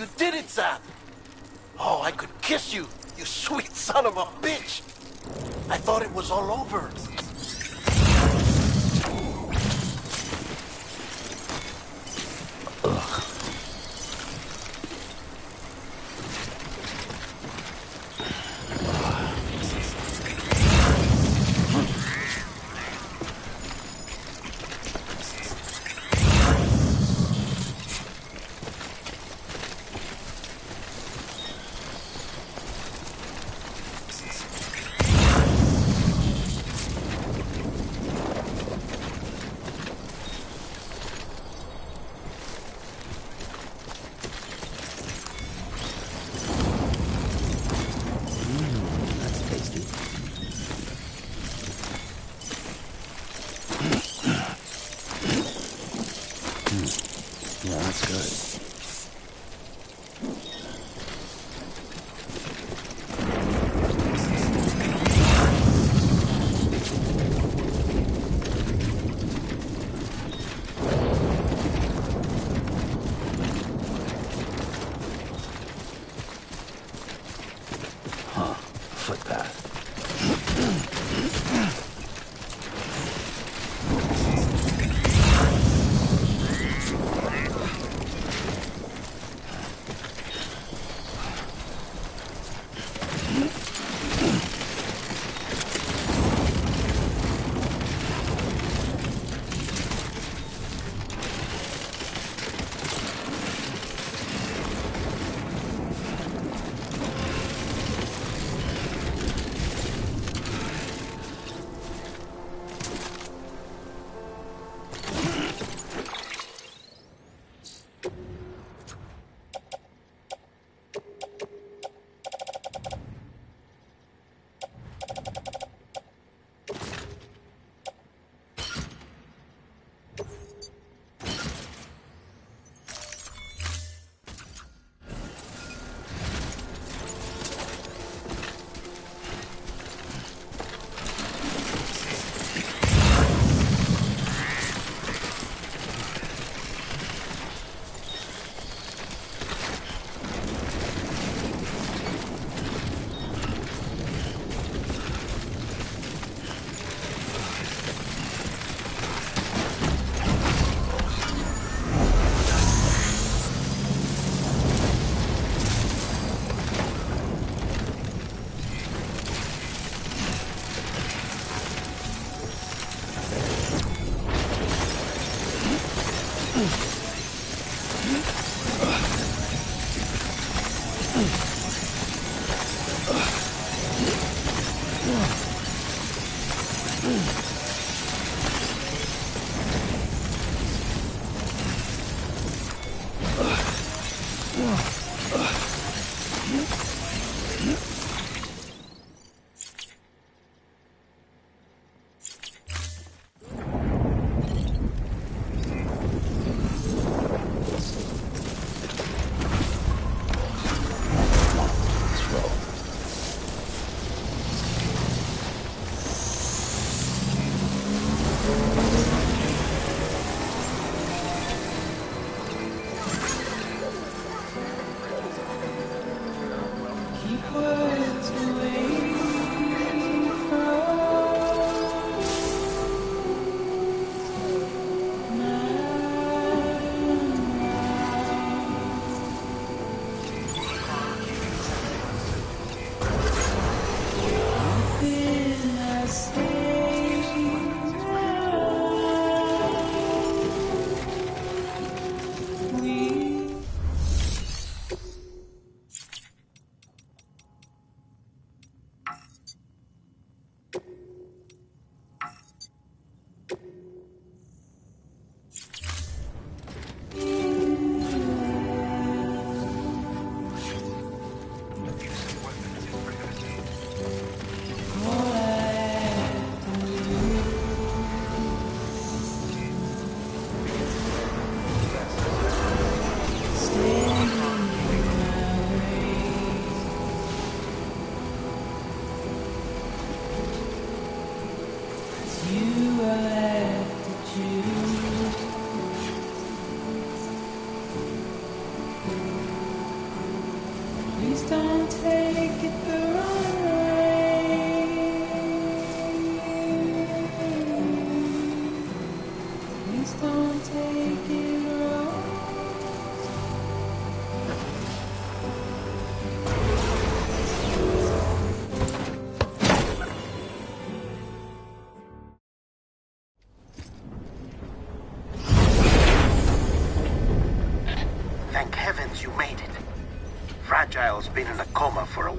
You did it, Zap! Oh, I could kiss you, you sweet son of a bitch! I thought it was all over.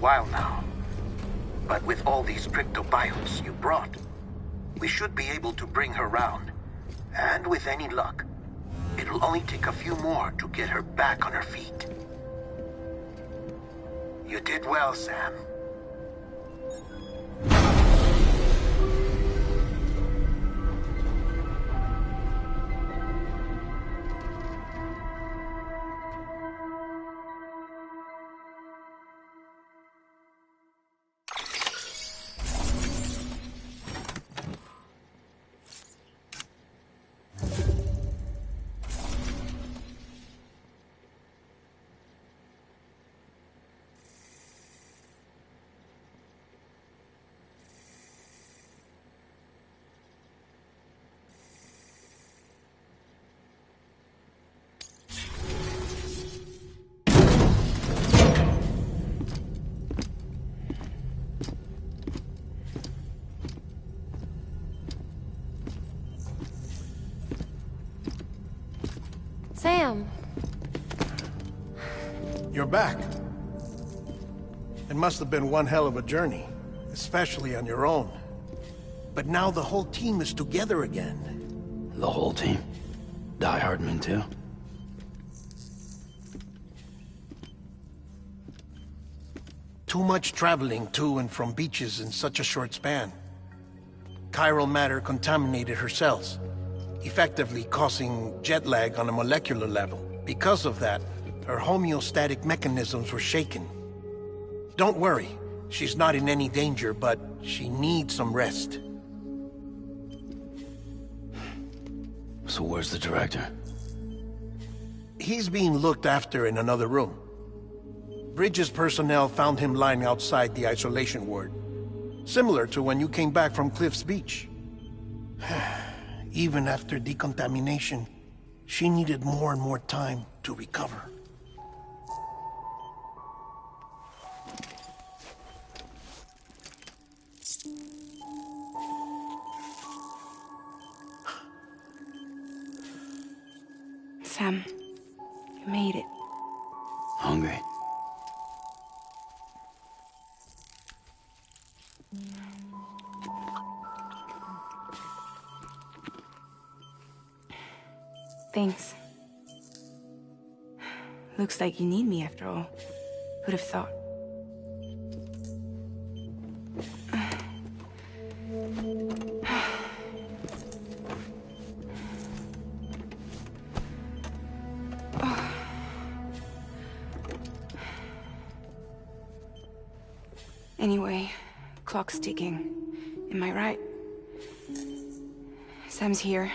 while now. But with all these cryptobiotes you brought, we should be able to bring her round. And with any luck, it'll only take a few more to get her back on her feet. You did well, Sam. Sam. You're back. It must have been one hell of a journey, especially on your own. But now the whole team is together again. The whole team? Die Hardman too? Too much traveling to and from beaches in such a short span. Chiral matter contaminated her cells, effectively causing jet lag on a molecular level. Because of that, her homeostatic mechanisms were shaken. Don't worry, she's not in any danger, but she needs some rest. So where's the director? He's being looked after in another room. Bridges personnel found him lying outside the isolation ward. Similar to when you came back from Cliff's Beach. Even after decontamination, she needed more and more time to recover. Sam, you made it. Hungry? Thanks. Looks like you need me after all. Who'd have thought? Anyway, clock's ticking. Am I right? Sam's here.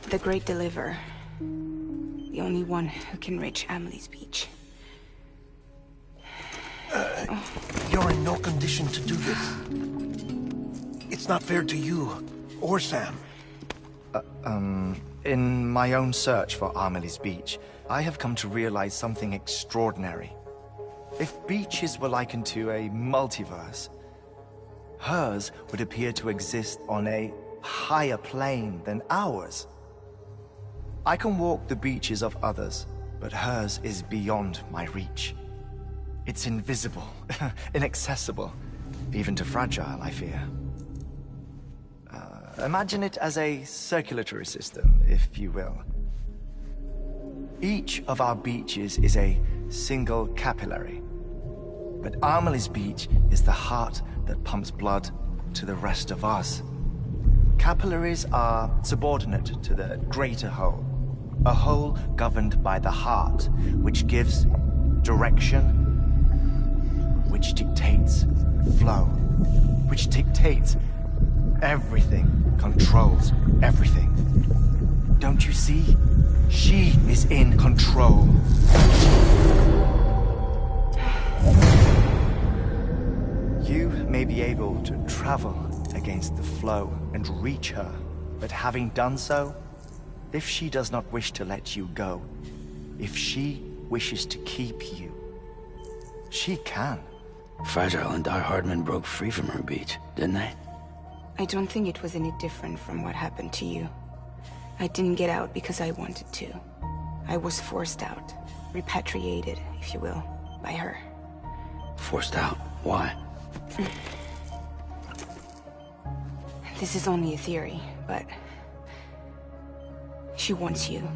The Great Deliverer. The only one who can reach Amelie's Beach. You're in no condition to do this. It's not fair to you, or Sam. In my own search for Amelie's Beach, I have come to realize something extraordinary. If beaches were likened to a multiverse, hers would appear to exist on a higher plane than ours. I can walk the beaches of others, but hers is beyond my reach. It's invisible, inaccessible, even to fragile, I fear. Imagine it as a circulatory system, if you will. Each of our beaches is a single capillary, but Amelie's Beach is the heart that pumps blood to the rest of us. Capillaries are subordinate to the greater whole, a whole governed by the heart, which gives direction, which dictates flow, which dictates everything, controls everything. Don't you see? She is in control. You may be able to travel against the flow and reach her, but having done so, if she does not wish to let you go, if she wishes to keep you, she can. Fragile and Die Hardman broke free from her beach, didn't they? I don't think it was any different from what happened to you. I didn't get out because I wanted to. I was forced out, repatriated, if you will, by her. Forced out. Why? This is only a theory, but... she wants you.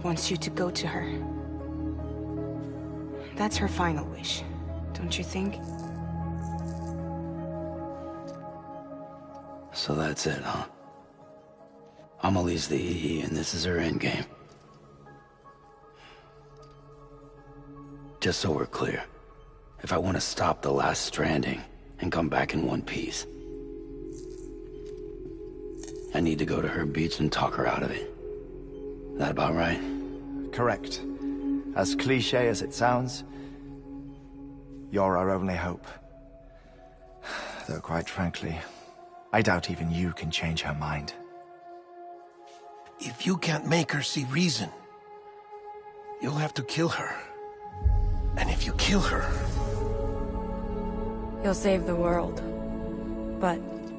Wants you to go to her. That's her final wish, don't you think? So that's it, huh? Amelie's the EE, and this is her endgame. Just so we're clear, if I want to stop the last stranding and come back in one piece, I need to go to her beach and talk her out of it. That about right? Correct. As cliché as it sounds, you're our only hope. Though quite frankly, I doubt even you can change her mind. If you can't make her see reason, you'll have to kill her. And if you kill her... You'll save the world, but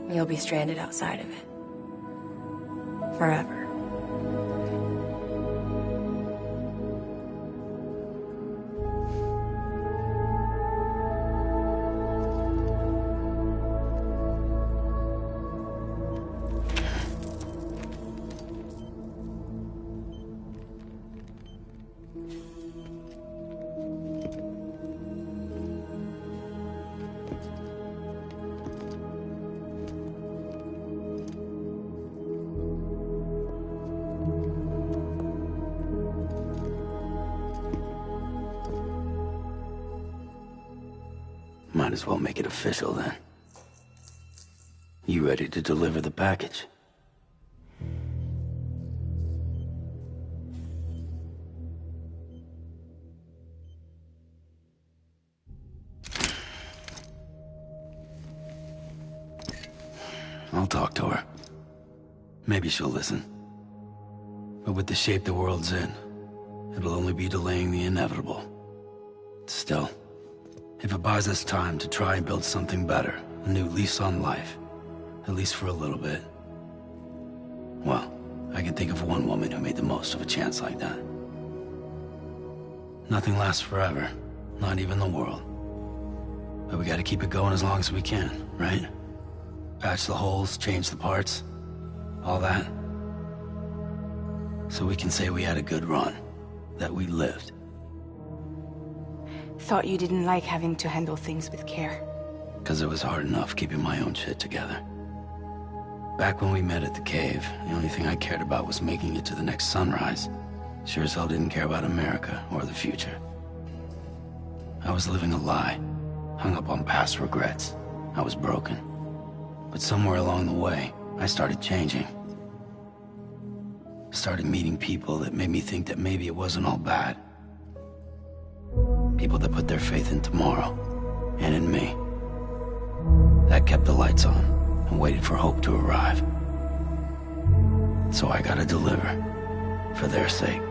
you'll be stranded outside of it. Forever. Might as well make it official then. You ready to deliver the package? I'll talk to her. Maybe she'll listen. But with the shape the world's in, it'll only be delaying the inevitable. Still, if it buys us time to try and build something better, a new lease on life, at least for a little bit, well, I can think of one woman who made the most of a chance like that. Nothing lasts forever, not even the world. But we gotta keep it going as long as we can, right? Patch the holes, change the parts, all that. So we can say we had a good run, that we lived. Thought you didn't like having to handle things with care. 'Cause it was hard enough keeping my own shit together. Back when we met at the cave, the only thing I cared about was making it to the next sunrise. Sure as hell didn't care about America or the future. I was living a lie, hung up on past regrets. I was broken. But somewhere along the way, I started changing. Started meeting people that made me think that maybe it wasn't all bad. People that put their faith in tomorrow, and in me. That kept the lights on, and waited for hope to arrive. So I gotta deliver, for their sake.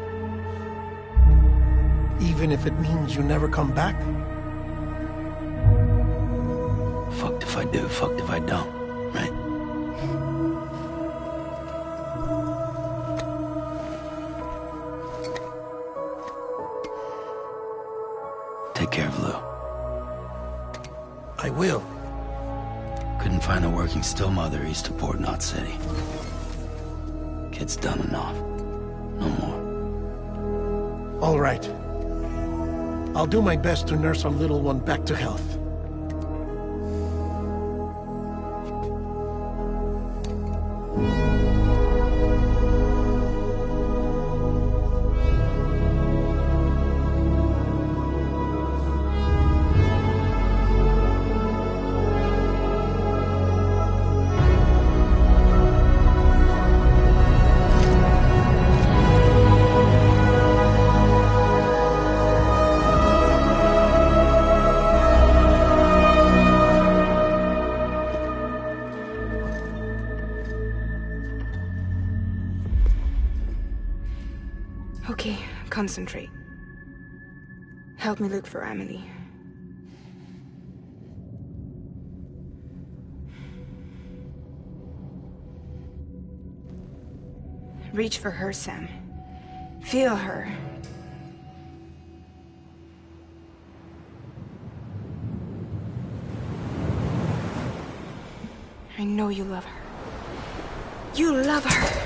Even if it means you never come back? Fucked if I do, fucked if I don't, right? Take care of Lou. I will. Couldn't find a working still mother east of Port Knot City. Kid's done enough. No more. All right. I'll do my best to nurse our little one back to health. Okay, concentrate. Help me look for Emily. Reach for her, Sam. Feel her. I know you love her. You love her.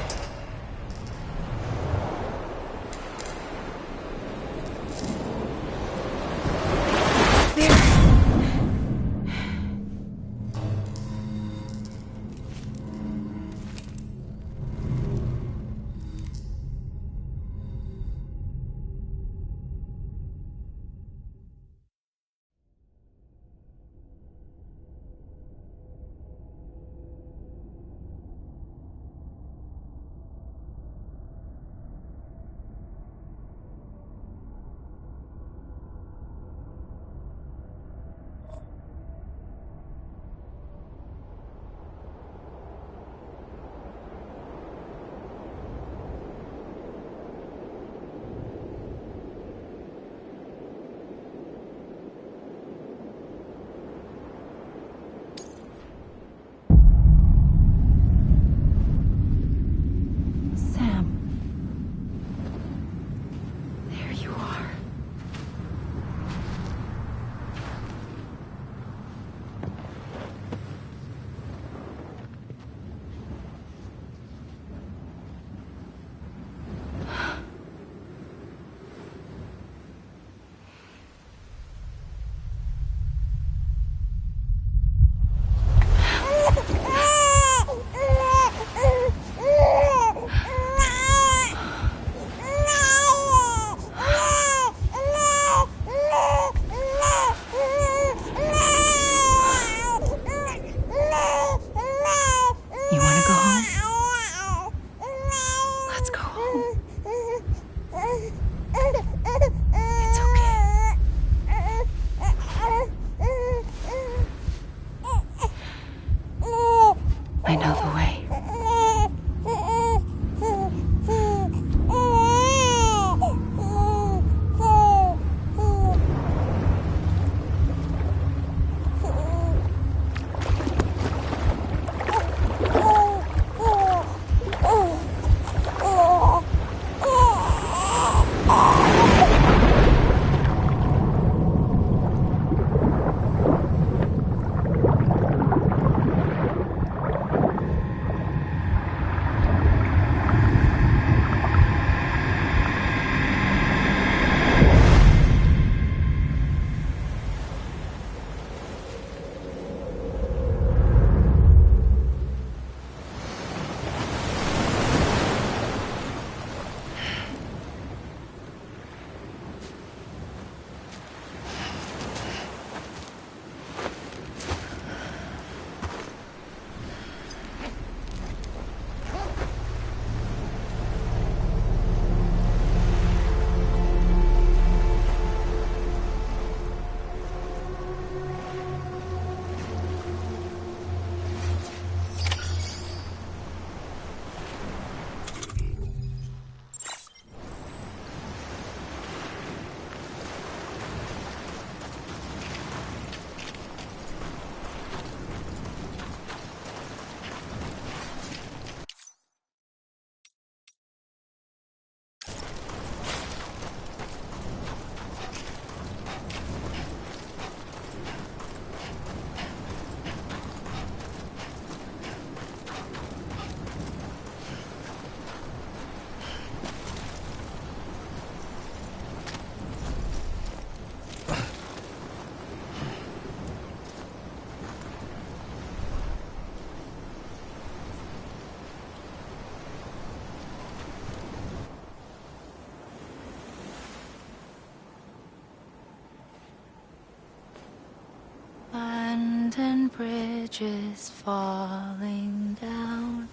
London Bridge is falling down,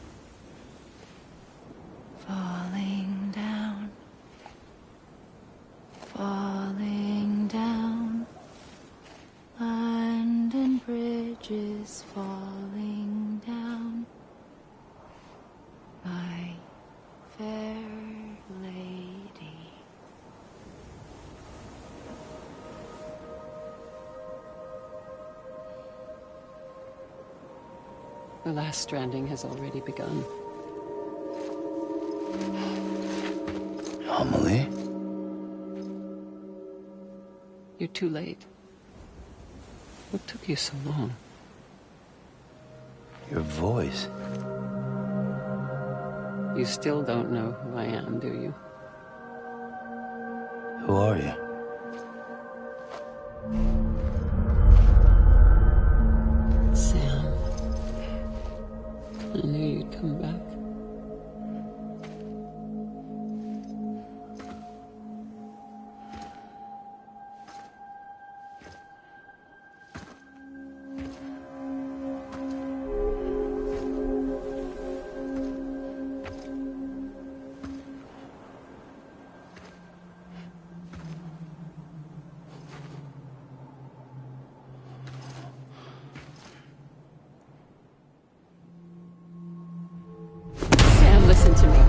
falling down, falling down. London Bridge is falling down, my fair lady. The last stranding has already begun. Amelie? You're too late. What took you so long? Your voice. You still don't know who I am, do you? Who are you? Sam. I knew you'd come back. Sam, listen to me.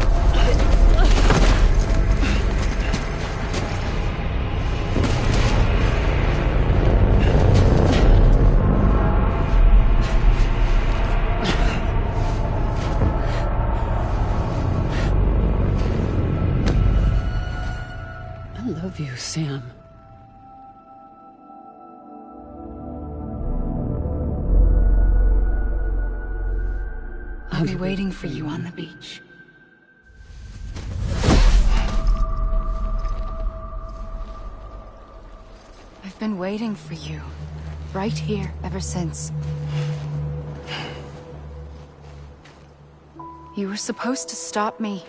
I love you, Sam. I'll be waiting for you on the beach. I've been waiting for you, right here, ever since. You were supposed to stop me.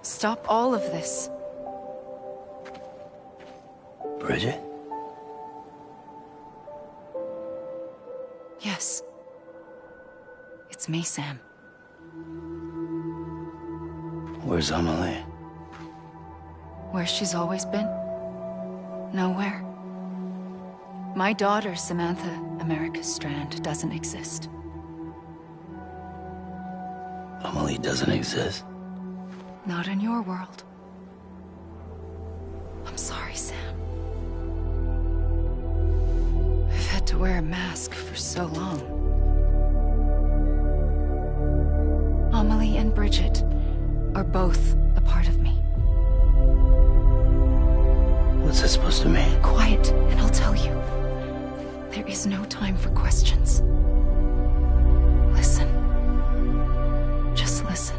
Stop all of this. Bridget? Yes. It's me, Sam. Where's Amelie? Where she's always been? Nowhere. My daughter, Samantha America Strand, doesn't exist. Amelie doesn't exist? Not in your world. I'm sorry, Sam. I've had to wear a mask for so long. Amelie and Bridget are both a part of me. What's that supposed to mean? Quiet, and I'll tell you. There is no time for questions. Listen. Just listen.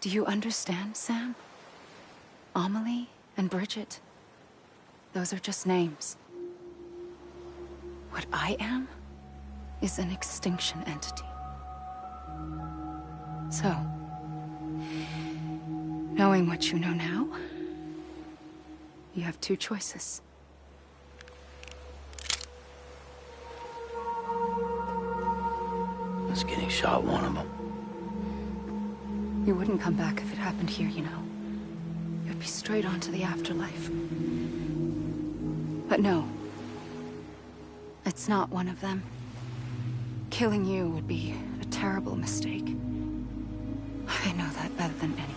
Do you understand, Sam? Amelie and Bridget, those are just names. What I am is an extinction entity. So, knowing what you know now, you have two choices. Was getting shot one of them. You wouldn't come back if it happened here, you know. You'd be straight on to the afterlife. But no. It's not one of them. Killing you would be a terrible mistake. I know that better than anyone.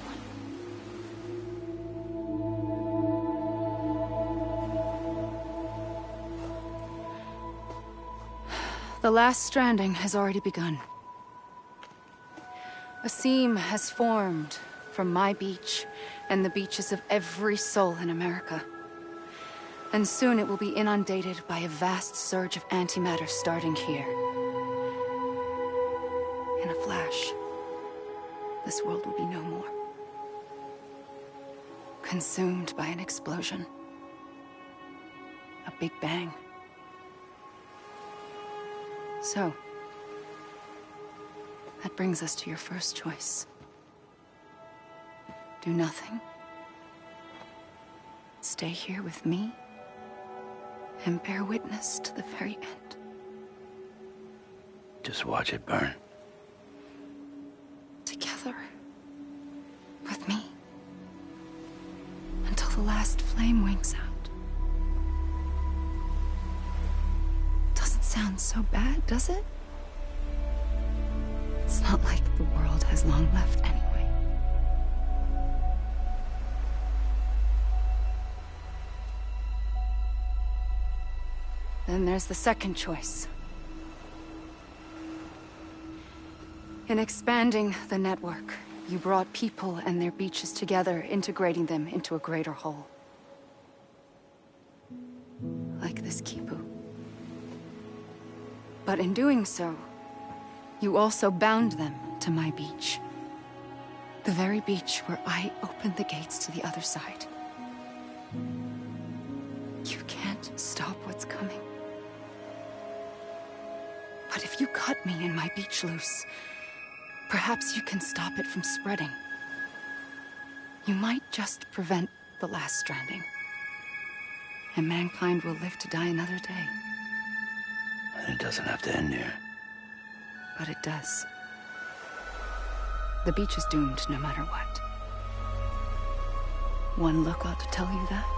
The last stranding has already begun. A seam has formed from my beach and the beaches of every soul in America. And soon it will be inundated by a vast surge of antimatter starting here. In a flash, this world will be no more. Consumed by an explosion. A big bang. So, that brings us to your first choice. Do nothing. Stay here with me and bear witness to the very end. Just watch it burn. Together. With me. Until the last flame winks out. Doesn't sound so bad, does it? It's not like the world has long left anyway. Then there's the second choice. In expanding the network, you brought people and their beaches together, integrating them into a greater whole. Like this Kipu. But in doing so, you also bound them to my beach. The very beach where I opened the gates to the other side. You can't stop what's coming. But if you cut me and my beach loose, perhaps you can stop it from spreading. You might just prevent the last stranding. And mankind will live to die another day. And it doesn't have to end here. But it does. The beach is doomed no matter what. One look ought to tell you that.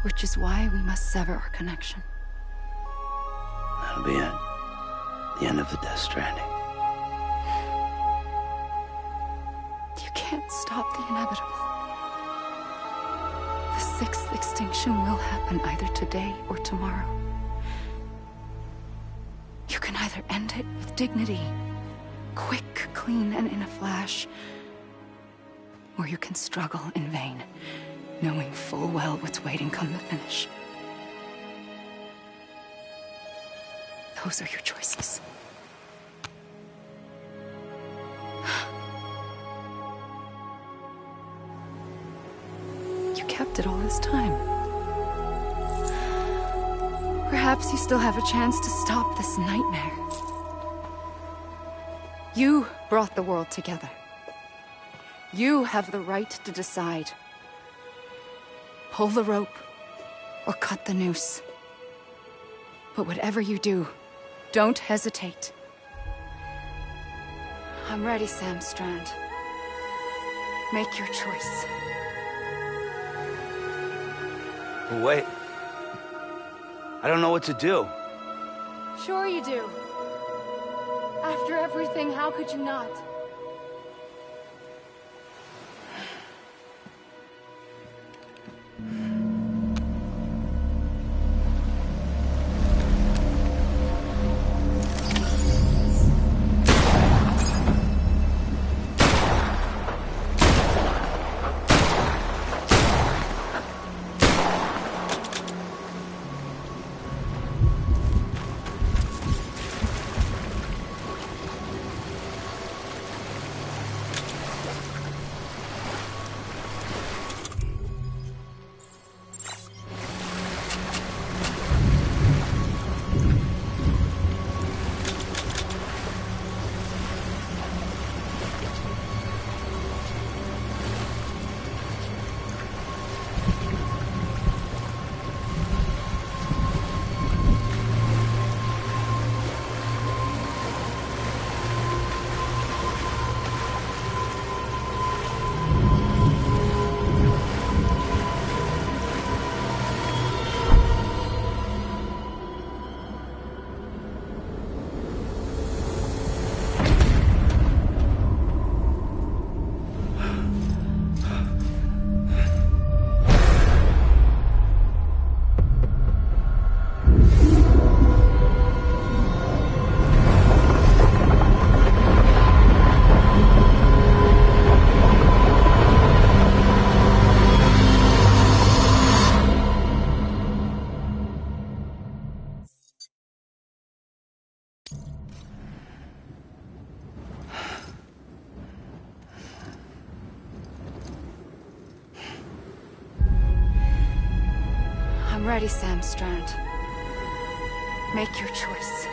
Which is why we must sever our connection. That'll be it. The end of the Death Stranding. You can't stop the inevitable. The sixth extinction will happen either today or tomorrow. You can either end it with dignity, quick, clean, and in a flash, or you can struggle in vain, knowing full well what's waiting come the finish. Those are your choices. You kept it all this time. Perhaps you still have a chance to stop this nightmare. You brought the world together. You have the right to decide. Pull the rope, or cut the noose. But whatever you do, don't hesitate. I'm ready, Sam Strand. Make your choice. Wait. I don't know what to do. Sure you do. After everything, how could you not? I'm ready, Sam Strand. Make your choice.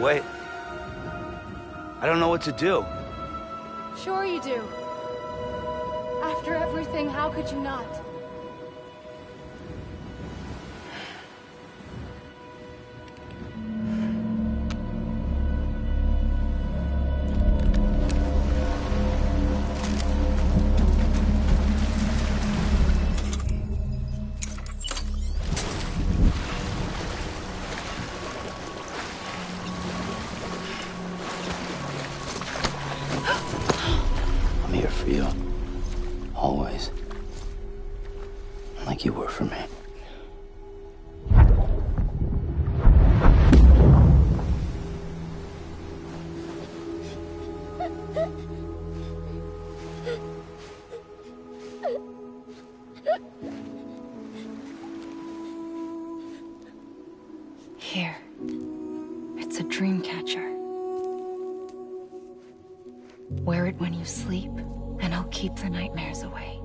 Wait. I don't know what to do. Sure you do. After everything, how could you not? I'm here for you. Always. Like you were for me. Here. It's a dream catcher. Wear it when you sleep, and I'll keep the nightmares away.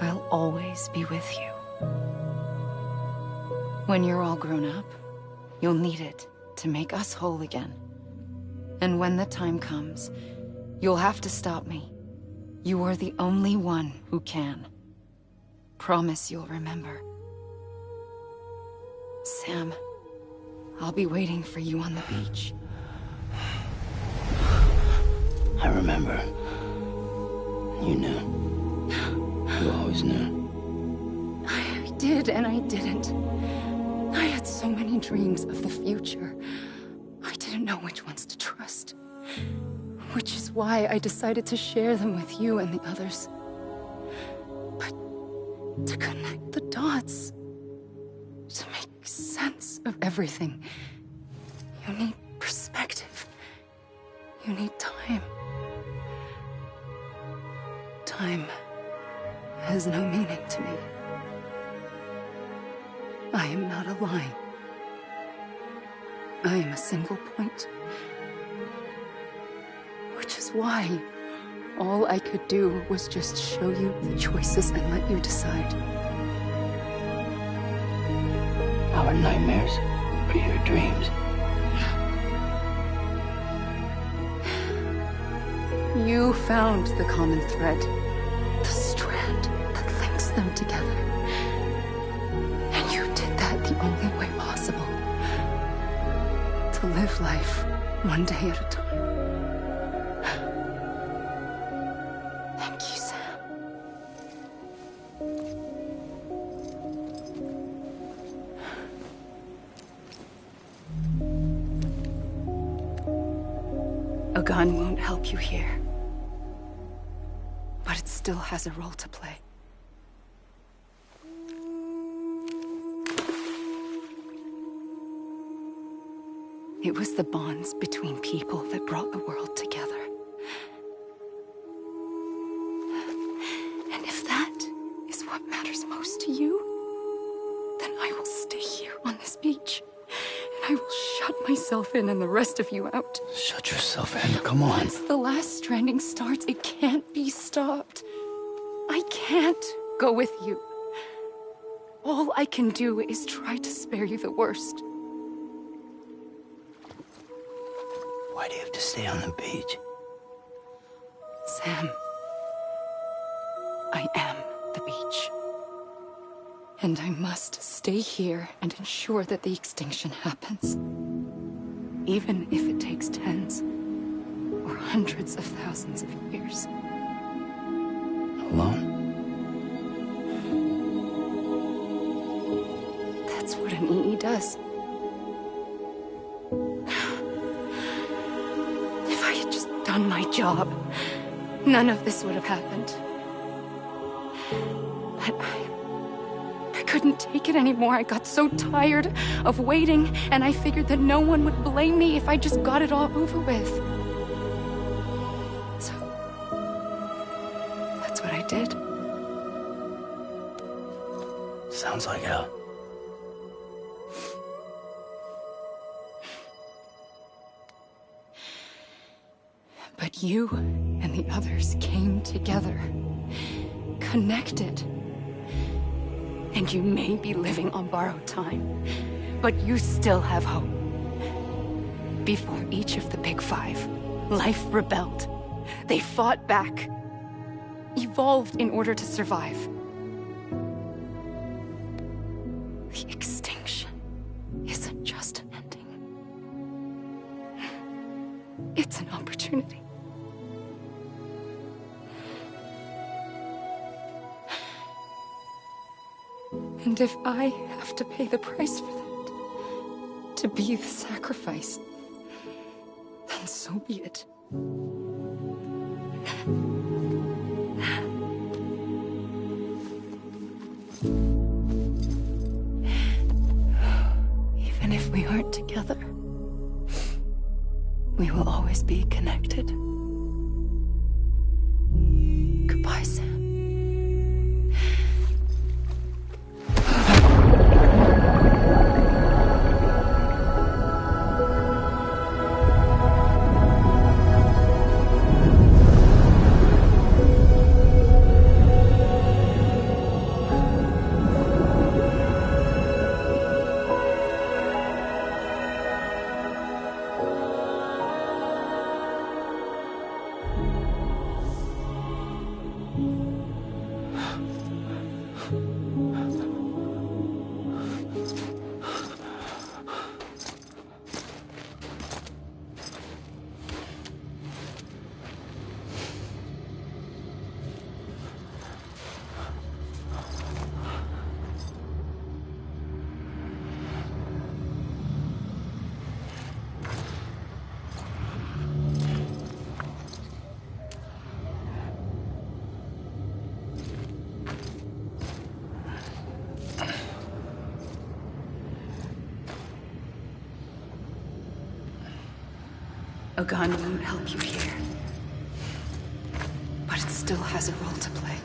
I'll always be with you. When you're all grown up, you'll need it to make us whole again. And when the time comes, you'll have to stop me. You are the only one who can. Promise you'll remember. Sam, I'll be waiting for you on the beach. I remember. You knew. You always knew. I did and I didn't. I had so many dreams of the future. I didn't know which ones to trust. Which is why I decided to share them with you and the others. But to connect the dots, to make sense of everything, you need perspective. You need time. Time has no meaning to me. I am not a line. I am a single point. Which is why all I could do was just show you the choices and let you decide. Our nightmares are your dreams. You found the common thread, the strand that links them together. And you did that the only way possible. To live life one day at a time. Thank you, Sam. A gun won't help you here. But it still has a role to play. It was the bonds between people that brought the world together. And if that is what matters most to you, then I will stay here on this beach. And I will shut myself in and the rest of you out. Shut yourself in, come on. Once the last stranding starts, it can't be stopped. I can't go with you. All I can do is try to spare you the worst. Why do you have to stay on the beach? Sam, I am the beach. And I must stay here and ensure that the extinction happens. Even if it takes tens or hundreds of thousands of years. Alone? That's what an EE does. If I had just done my job, none of this would have happened. But I couldn't take it anymore. I got so tired of waiting, and I figured that no one would blame me if I just got it all over with. So, that's what I did. Sounds like hell. But you and the others came together, connected. And you may be living on borrowed time, but you still have hope. Before each of the Big Five, life rebelled. They fought back, evolved in order to survive. The extinction isn't just an ending. It's an opportunity. And if I have to pay the price for that, to be the sacrifice, then so be it. always be connected. Goodbye, Sam. A gun won't help you here, but it still has a role to play.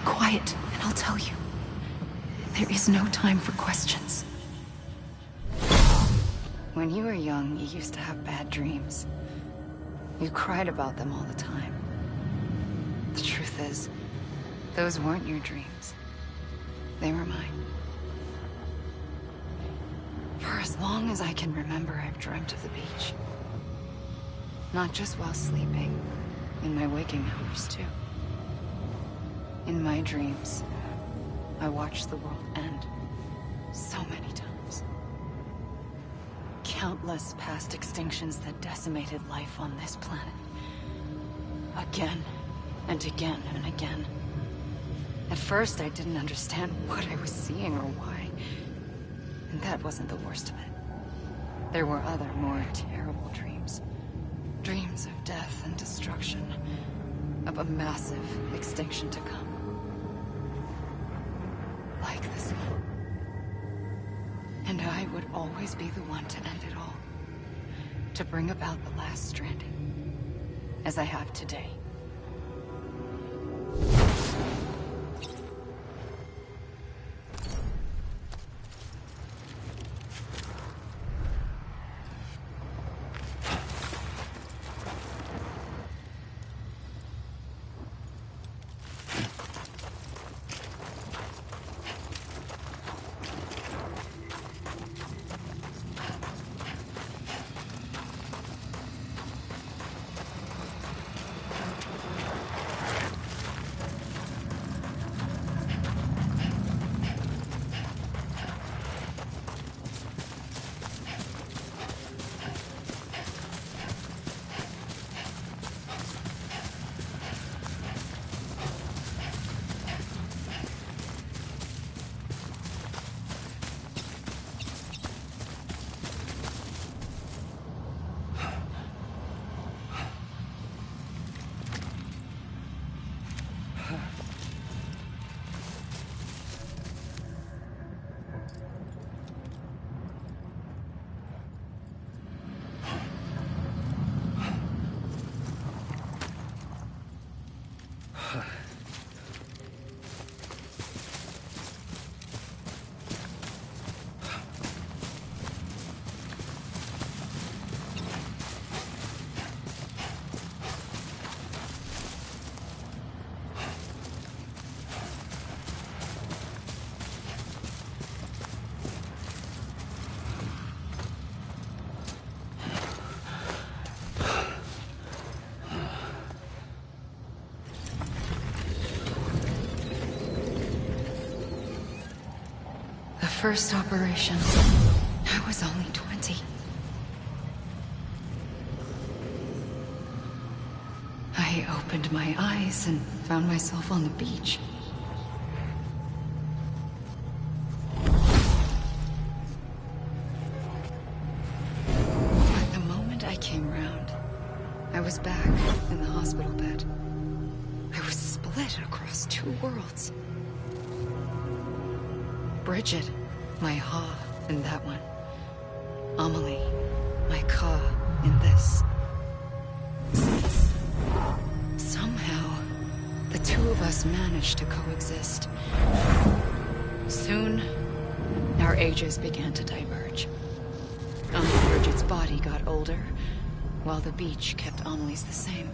Quiet, and I'll tell you. There is no time for questions. When you were young, you used to have bad dreams. You cried about them all the time. The truth is, those weren't your dreams. They were mine. For as long as I can remember, I've dreamt of the beach. Not just while sleeping, in my waking hours, too. In my dreams, I watched the world end so many times. Countless past extinctions that decimated life on this planet. Again, and again, and again. At first, I didn't understand what I was seeing or why. And that wasn't the worst of it. There were other, more terrible dreams. Dreams of death and destruction. Of a massive extinction to come. Like this one. And I would always be the one to end it all. To bring about the last stranding. As I have today. first operation, I was only 20. I opened my eyes and found myself on the beach. But the moment I came round, I was back in the hospital bed. I was split across two worlds. Bridget, my Ha in that one. Amelie, my Ka in this. Somehow, the two of us managed to coexist. Soon, our ages began to diverge. Bridget's body got older, while the beach kept Amelie's the same.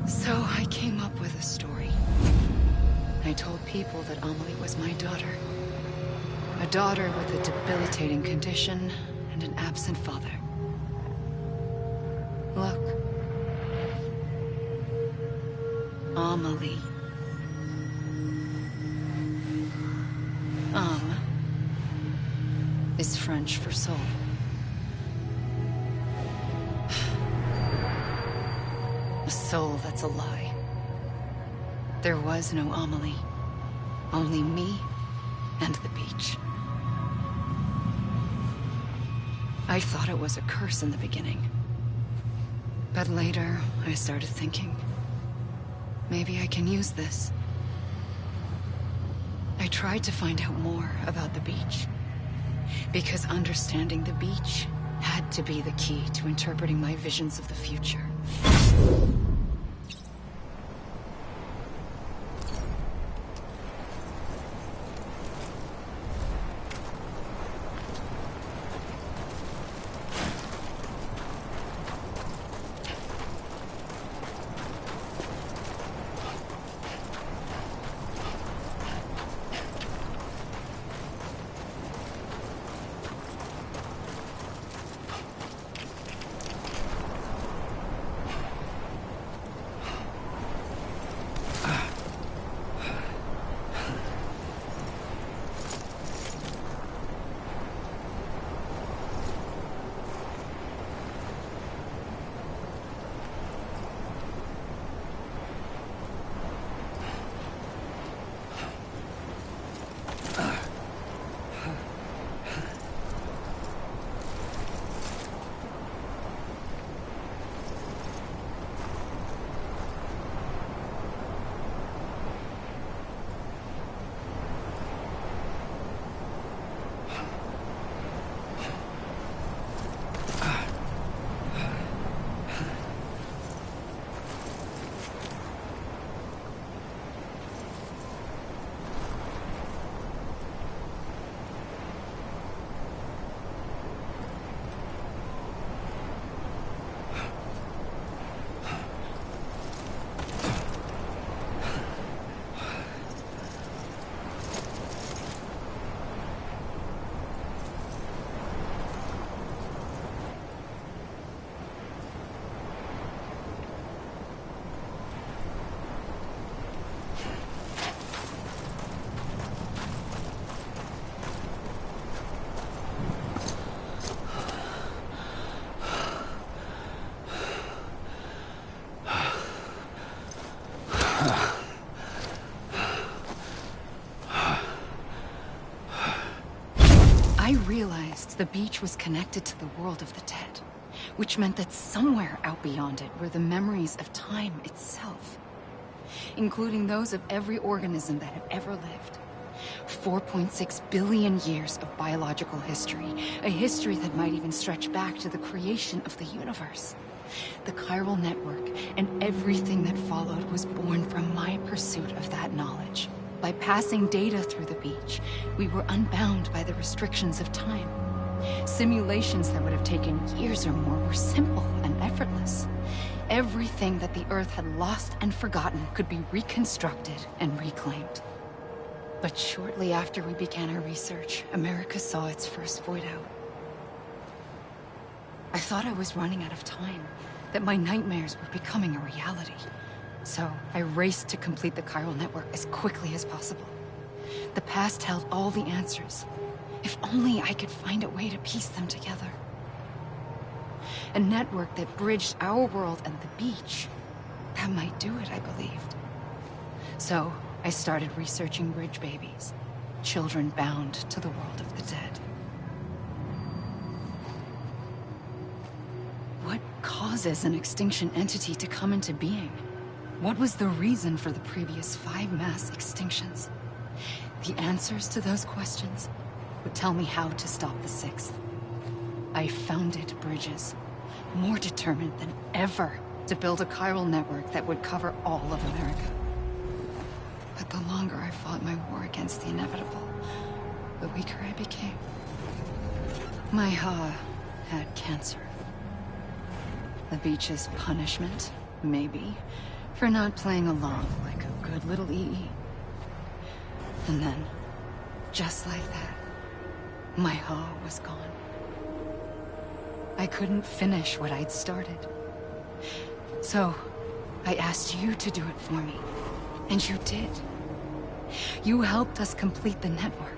So I came up with a story. I told people that Amelie was my daughter. A daughter with a debilitating condition and an absent father. Look. Amelie. Is French for soul. A soul that's a lie. There was no Amelie. Only me and the beach. I thought it was a curse in the beginning. But later, I started thinking, maybe I can use this. I tried to find out more about the beach. Because understanding the beach had to be the key to interpreting my visions of the future. I realized the beach was connected to the world of the dead, which meant that somewhere out beyond it were the memories of time itself, including those of every organism that had ever lived. 4.6 billion years of biological history, a history that might even stretch back to the creation of the universe. The chiral network and everything that followed was born from my pursuit of that knowledge. By passing data through the beach, we were unbound by the restrictions of time. Simulations that would have taken years or more were simple and effortless. Everything that the Earth had lost and forgotten could be reconstructed and reclaimed. But shortly after we began our research, America saw its first void out. I thought I was running out of time, that my nightmares were becoming a reality. So I raced to complete the chiral network as quickly as possible. The past held all the answers. If only I could find a way to piece them together. A network that bridged our world and the beach. That might do it, I believed. So, I started researching bridge babies. Children bound to the world of the dead. What causes an extinction entity to come into being? What was the reason for the previous 5 mass extinctions? The answers to those questions would tell me how to stop the 6th. I founded bridges, more determined than ever to build a chiral network that would cover all of America. But the longer I fought my war against the inevitable, the weaker I became. My Ha had cancer. The beach's punishment, maybe, for not playing along like a good little EE. And then, just like that, my Ha was gone. I couldn't finish what I'd started. So, I asked you to do it for me. And you did. You helped us complete the network.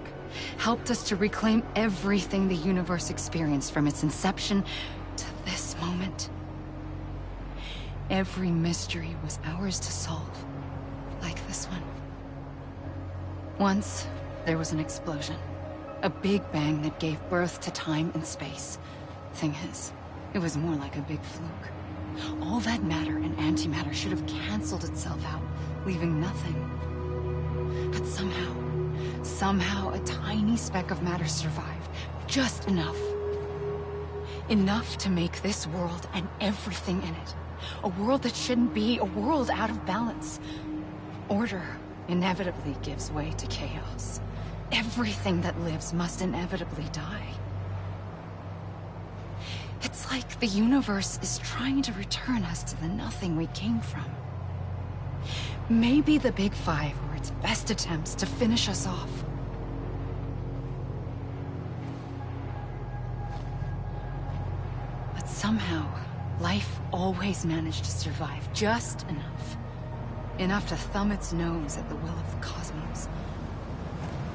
Helped us to reclaim everything the universe experienced from its inception to this moment. Every mystery was ours to solve. Like this one. Once, there was an explosion. A big bang that gave birth to time and space. Thing is, it was more like a big fluke. All that matter and antimatter should have canceled itself out, leaving nothing. But somehow a tiny speck of matter survived. Just enough. Enough to make this world and everything in it. A world that shouldn't be, a world out of balance. Order inevitably gives way to chaos. Everything that lives must inevitably die. It's like the universe is trying to return us to the nothing we came from. Maybe the Big Five were its best attempts to finish us off. But somehow, life always managed to survive just enough. Enough to thumb its nose at the will of the cosmos.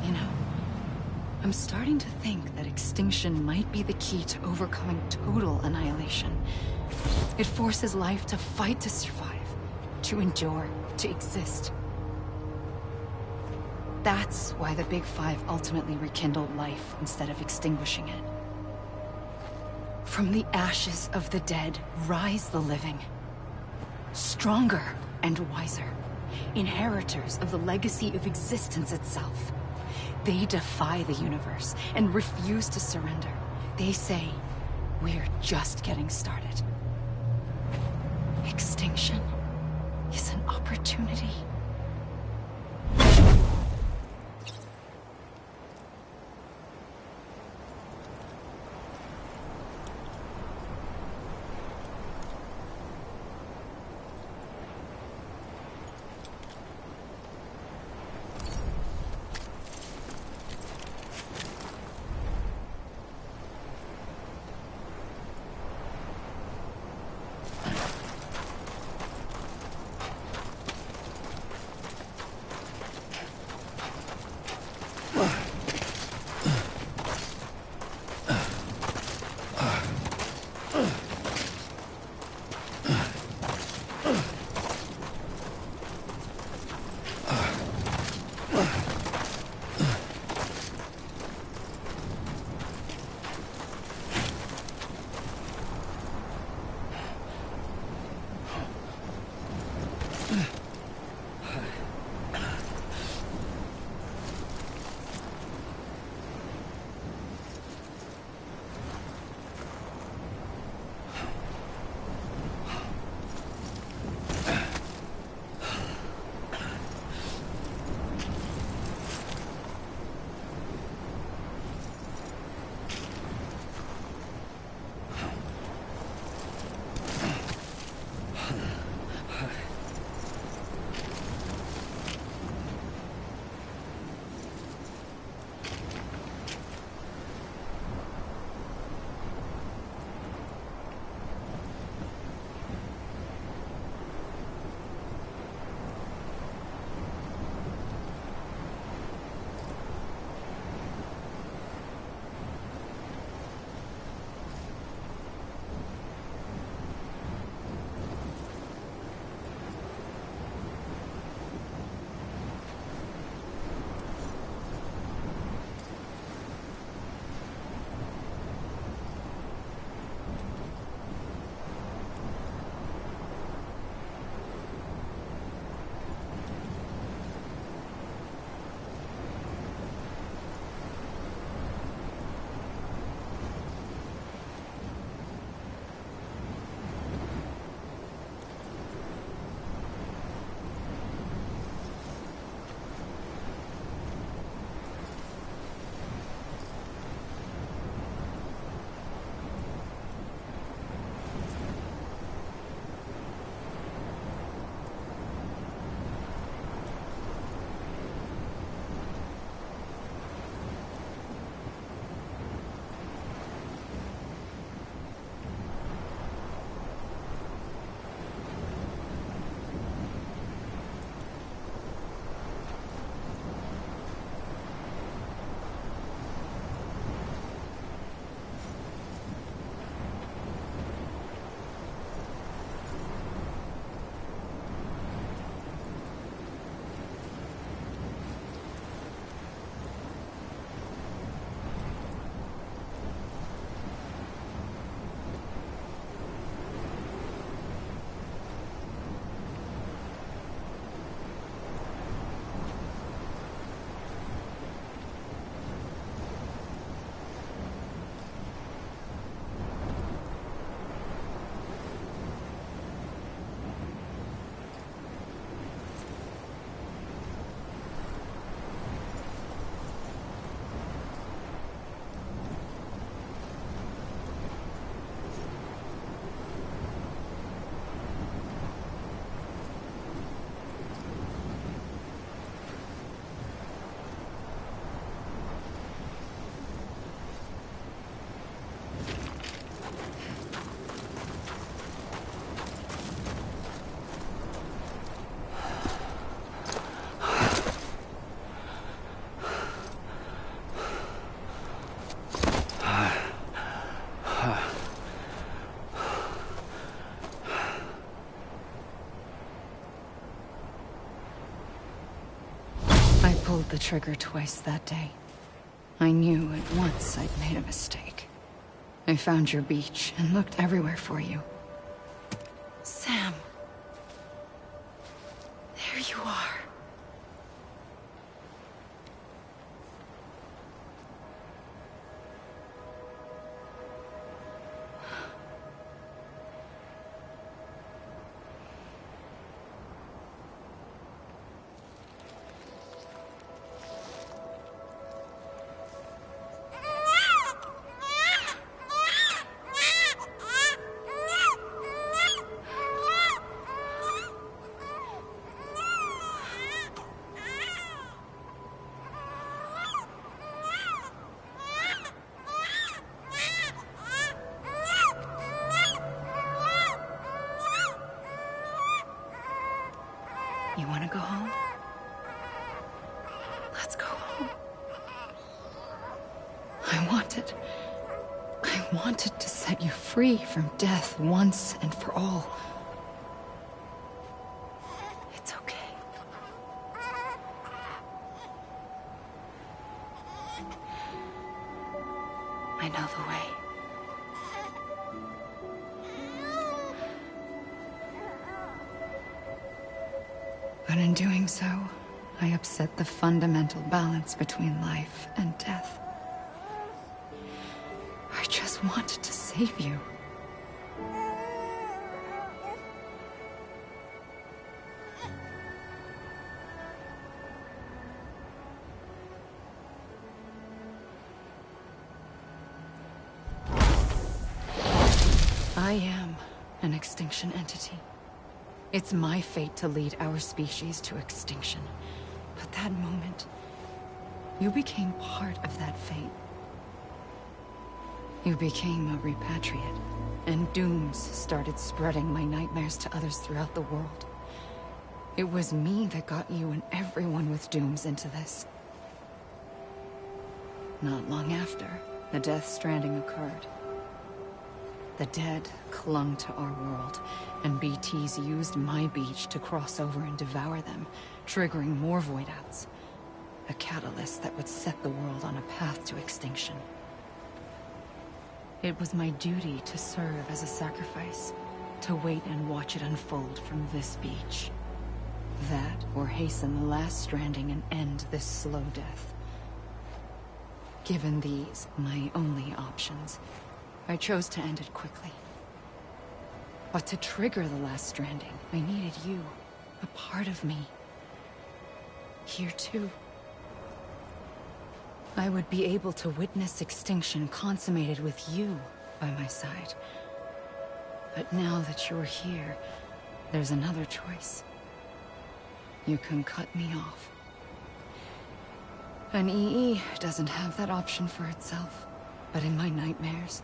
You know, I'm starting to think that extinction might be the key to overcoming total annihilation. It forces life to fight to survive, to endure, to exist. That's why the Big Five ultimately rekindled life instead of extinguishing it. From the ashes of the dead rise the living. Stronger and wiser. Inheritors of the legacy of existence itself. They defy the universe and refuse to surrender. They say, we're just getting started. Extinction is an opportunity. pulled the trigger twice that day. I knew at once I'd made a mistake. I found your beach and looked everywhere for you. Sam. There you are. You want to go home? Let's go home. I wanted to set you free from death once and for all. It's okay. I know the way. But in doing so, I upset the fundamental balance between life and death. I just wanted to save you. I am an extinction entity. It's my fate to lead our species to extinction. But that moment, you became part of that fate. You became a repatriate, and dooms started spreading my nightmares to others throughout the world. It was me that got you and everyone with dooms into this. Not long after, the Death Stranding occurred. The dead clung to our world, and BTs used my beach to cross over and devour them, triggering more void outs. A catalyst that would set the world on a path to extinction. It was my duty to serve as a sacrifice, to wait and watch it unfold from this beach. That, or hasten the last stranding and end this slow death. Given these, my only options, I chose to end it quickly. But to trigger the last stranding, I needed you, a part of me. Here too. I would be able to witness extinction consummated with you by my side. But now that you're here, there's another choice. You can cut me off. An EE doesn't have that option for itself. But in my nightmares,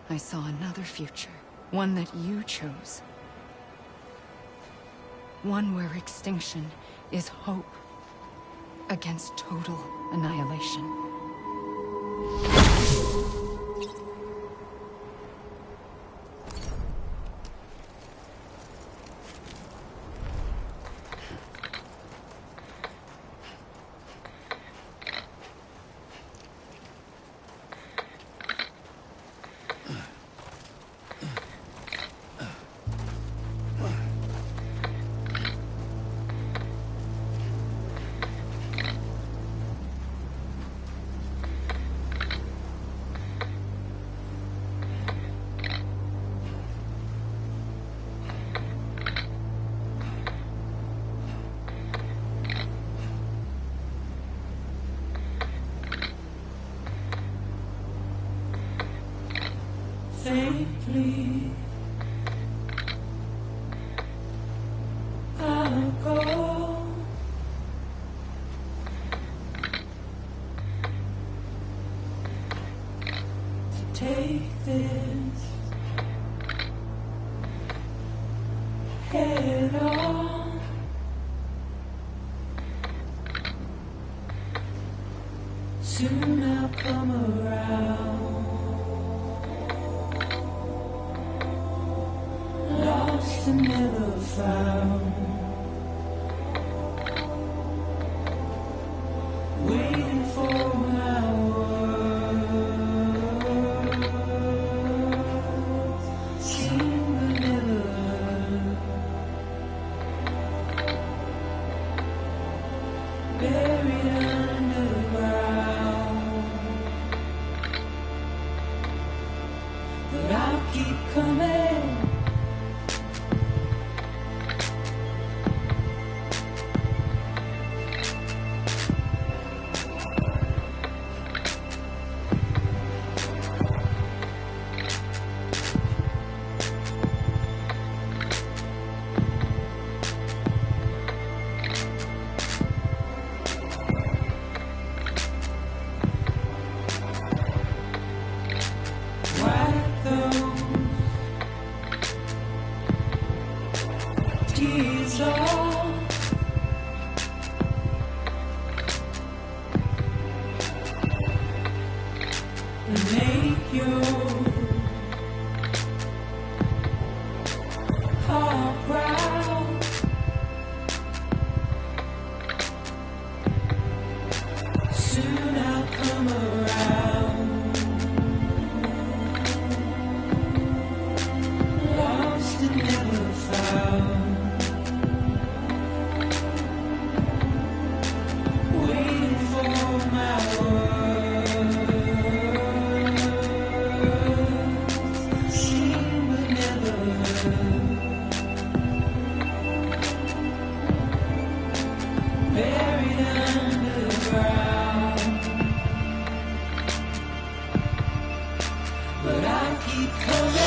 I saw another future. One that you chose. One where extinction is hope against total annihilation. Safely, I'll go. To take this head on. Soon I'll come around. Lost and never found. your heart round. Soon I'll come around. Lost and never found. Waiting for my words, seen but never heard. Buried underground, but I keep coming.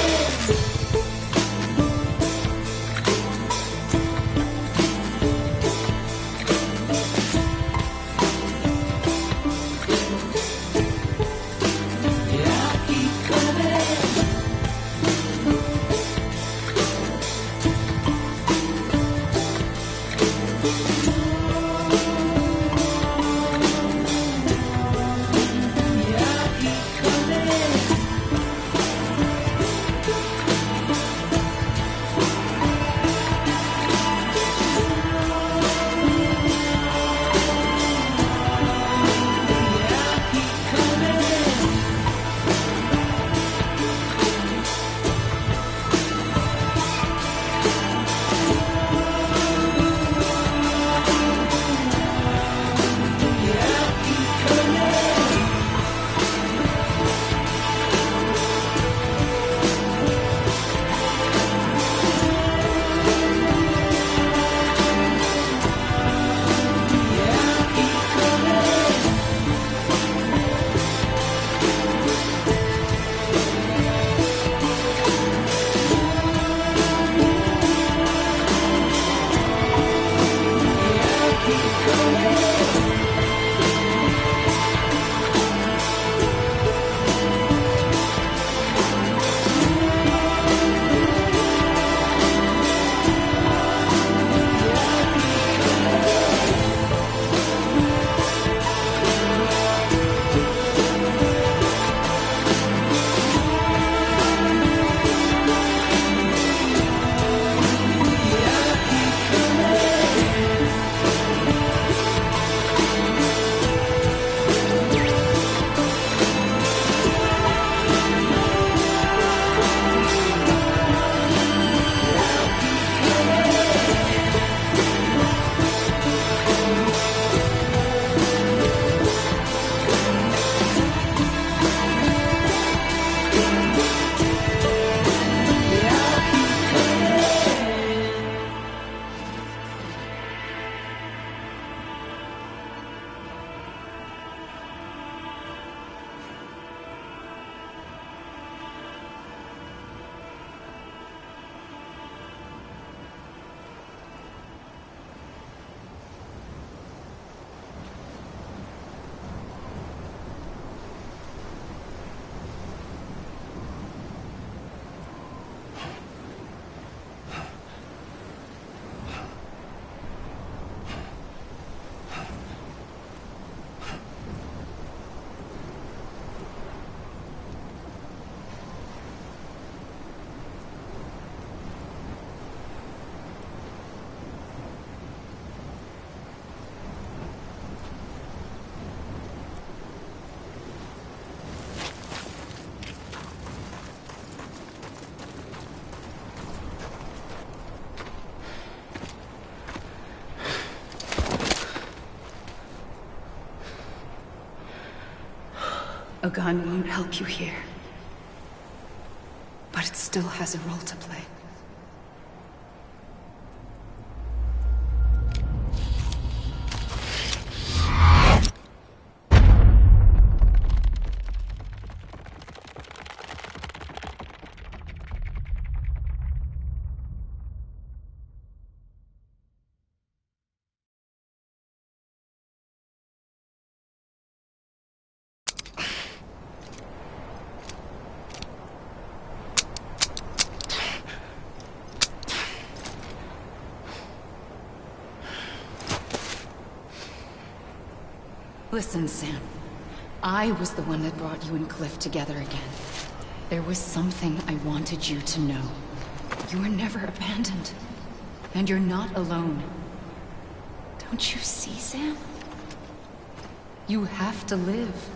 A gun won't help you here. But it still has a role to play. Listen, Sam. I was the one that brought you and Cliff together again. There was something I wanted you to know. You were never abandoned. And you're not alone. Don't you see, Sam? You have to live.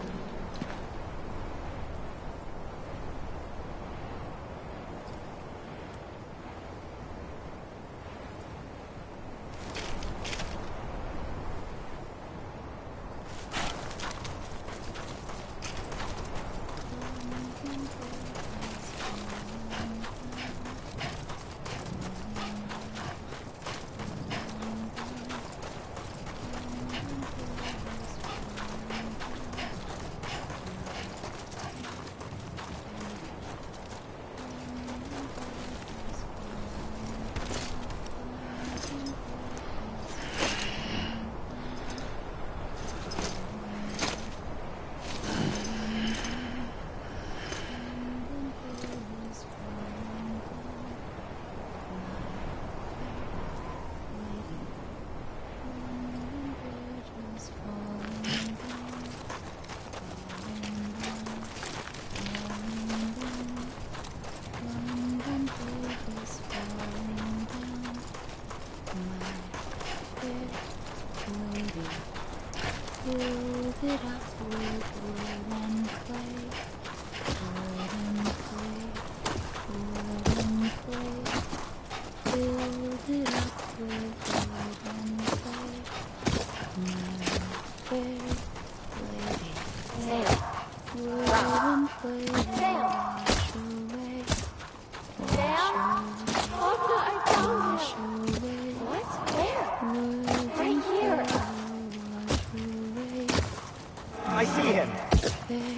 I see him.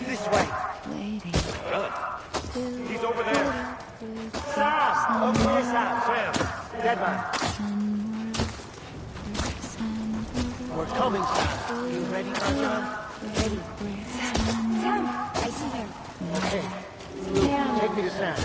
This way. Really? He's over there. Sam! Over here, Sam. Dead man. We're coming, Sam. You ready, Rajan? Ready. Sam, I see him. Okay. Take me to Sam.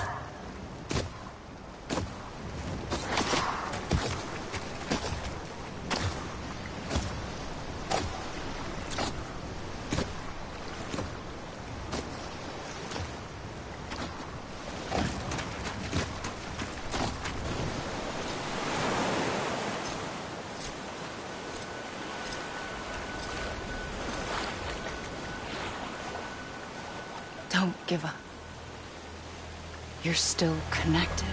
Don't give up. You're still connected.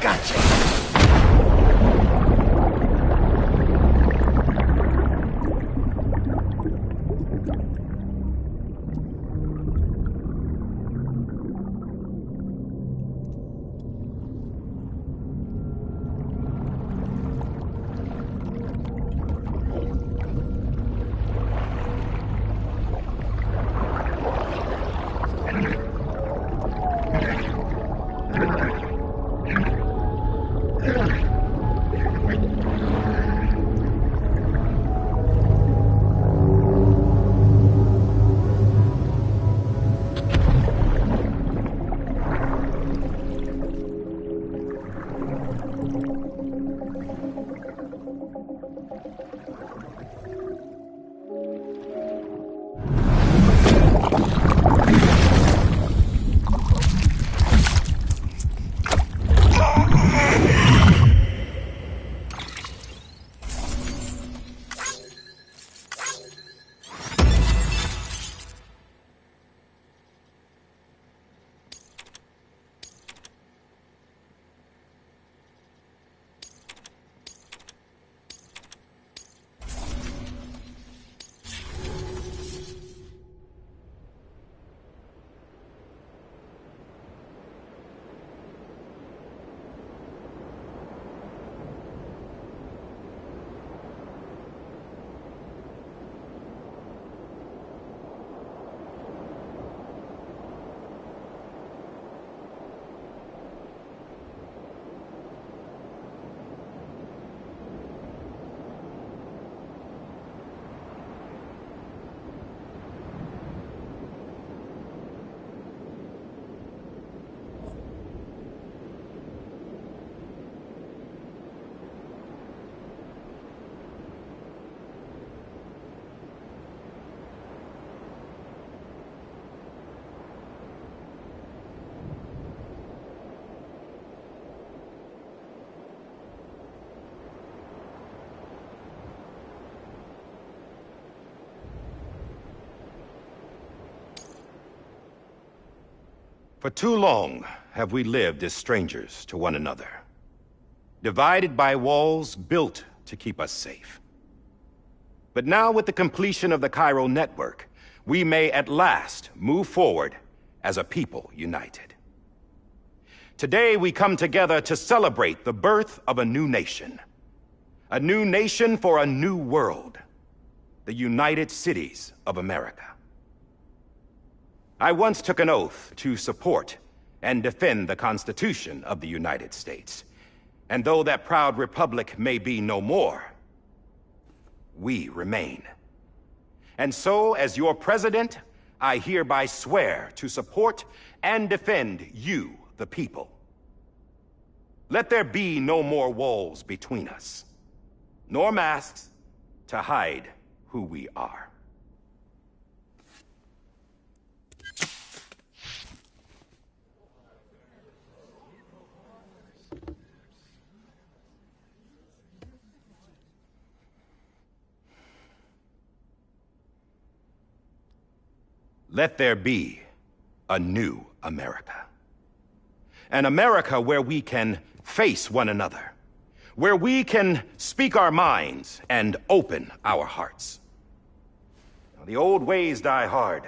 Gotcha! For too long have we lived as strangers to one another, divided by walls built to keep us safe. But now, with the completion of the Cairo network, we may at last move forward as a people united. Today, we come together to celebrate the birth of a new nation. A new nation for a new world. The United Cities of America. I once took an oath to support and defend the Constitution of the United States. And though that proud republic may be no more, we remain. And so, as your president, I hereby swear to support and defend you, the people. Let there be no more walls between us, nor masks to hide who we are. Let there be a new America. An America where we can face one another, where we can speak our minds and open our hearts. Now, the old ways die hard,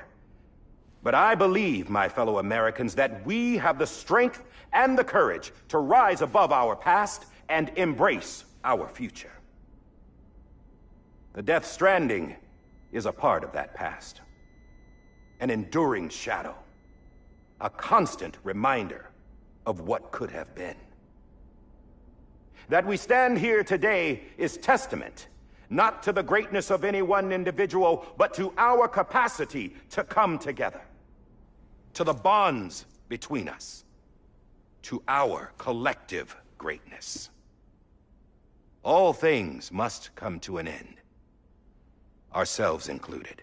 but I believe, my fellow Americans, that we have the strength and the courage to rise above our past and embrace our future. The Death Stranding is a part of that past. An enduring shadow, a constant reminder of what could have been. That we stand here today is testament, not to the greatness of any one individual, but to our capacity to come together, to the bonds between us, to our collective greatness. All things must come to an end, ourselves included.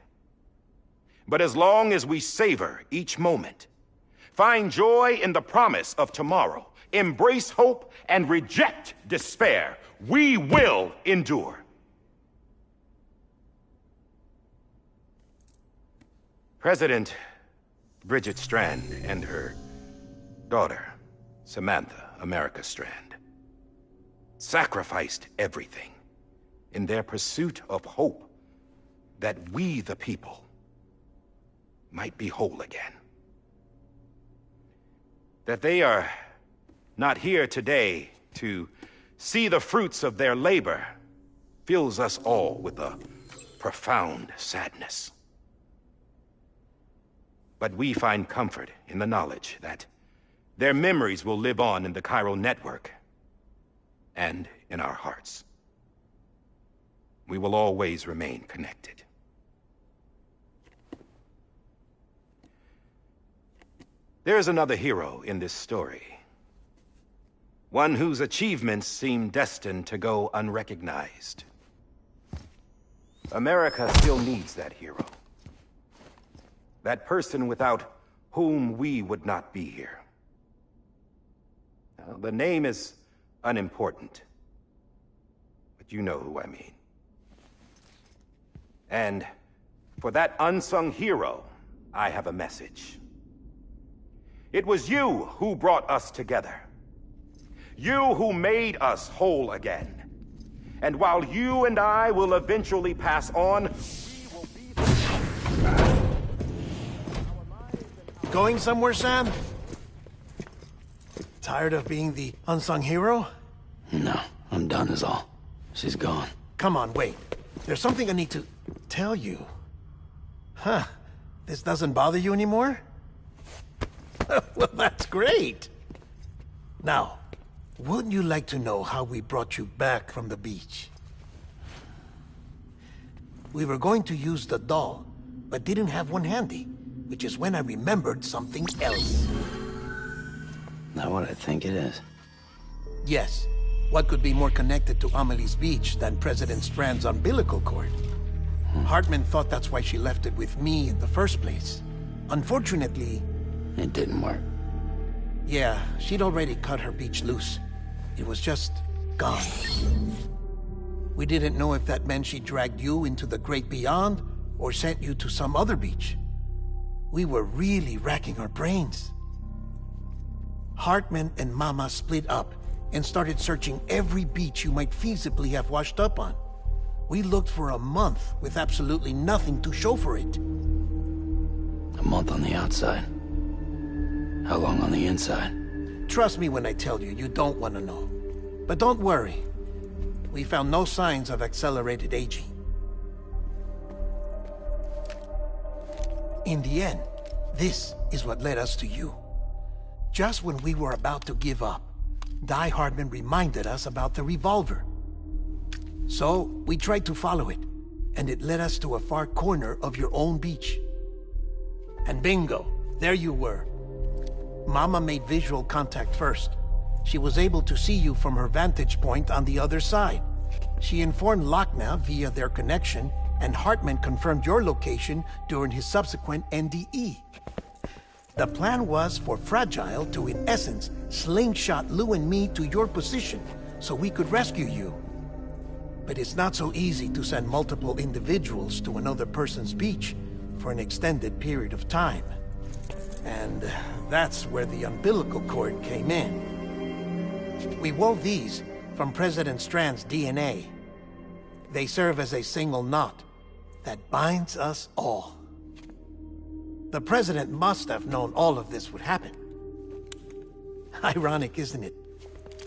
But as long as we savor each moment, find joy in the promise of tomorrow, embrace hope, and reject despair, we will endure. President Bridget Strand and her daughter, Samantha America Strand, sacrificed everything in their pursuit of hope that we, the people, might be whole again. That they are not here today to see the fruits of their labor fills us all with a profound sadness. But we find comfort in the knowledge that their memories will live on in the Cairo network and in our hearts. We will always remain connected. There is another hero in this story. One whose achievements seem destined to go unrecognized. America still needs that hero. That person without whom we would not be here. Now, the name is unimportant, but you know who I mean. And for that unsung hero, I have a message. It was you who brought us together. You who made us whole again. And while you and I will eventually pass on, we will be... Going somewhere, Sam? Tired of being the unsung hero? No, I'm done is all. She's gone. Come on, wait. There's something I need to tell you. Huh. This doesn't bother you anymore? Well, that's great. Now, wouldn't you like to know how we brought you back from the beach? We were going to use the doll, but didn't have one handy, which is when I remembered something else. Not what I think it is. Yes. What could be more connected to Amelie's beach than President Strand's umbilical cord? Hartman thought that's why she left it with me in the first place. Unfortunately... It didn't work. Yeah, she'd already cut her beach loose. It was just gone. We didn't know if that meant she dragged you into the great beyond, or sent you to some other beach. We were really racking our brains. Hartman and Mama split up and started searching every beach you might feasibly have washed up on. We looked for a month with absolutely nothing to show for it. A month on the outside. How long on the inside? Trust me when I tell you, you don't want to know. But don't worry. We found no signs of accelerated aging. In the end, this is what led us to you. Just when we were about to give up, Die Hardman reminded us about the revolver. So, we tried to follow it, and it led us to a far corner of your own beach. And bingo, there you were. Mama made visual contact first. She was able to see you from her vantage point on the other side. She informed Lochna via their connection, and Hartman confirmed your location during his subsequent NDE. The plan was for Fragile to, in essence, slingshot Lou and me to your position, so we could rescue you. But it's not so easy to send multiple individuals to another person's beach for an extended period of time. And that's where the umbilical cord came in. We wove these from President Strand's DNA. They serve as a single knot that binds us all. The President must have known all of this would happen. Ironic, isn't it?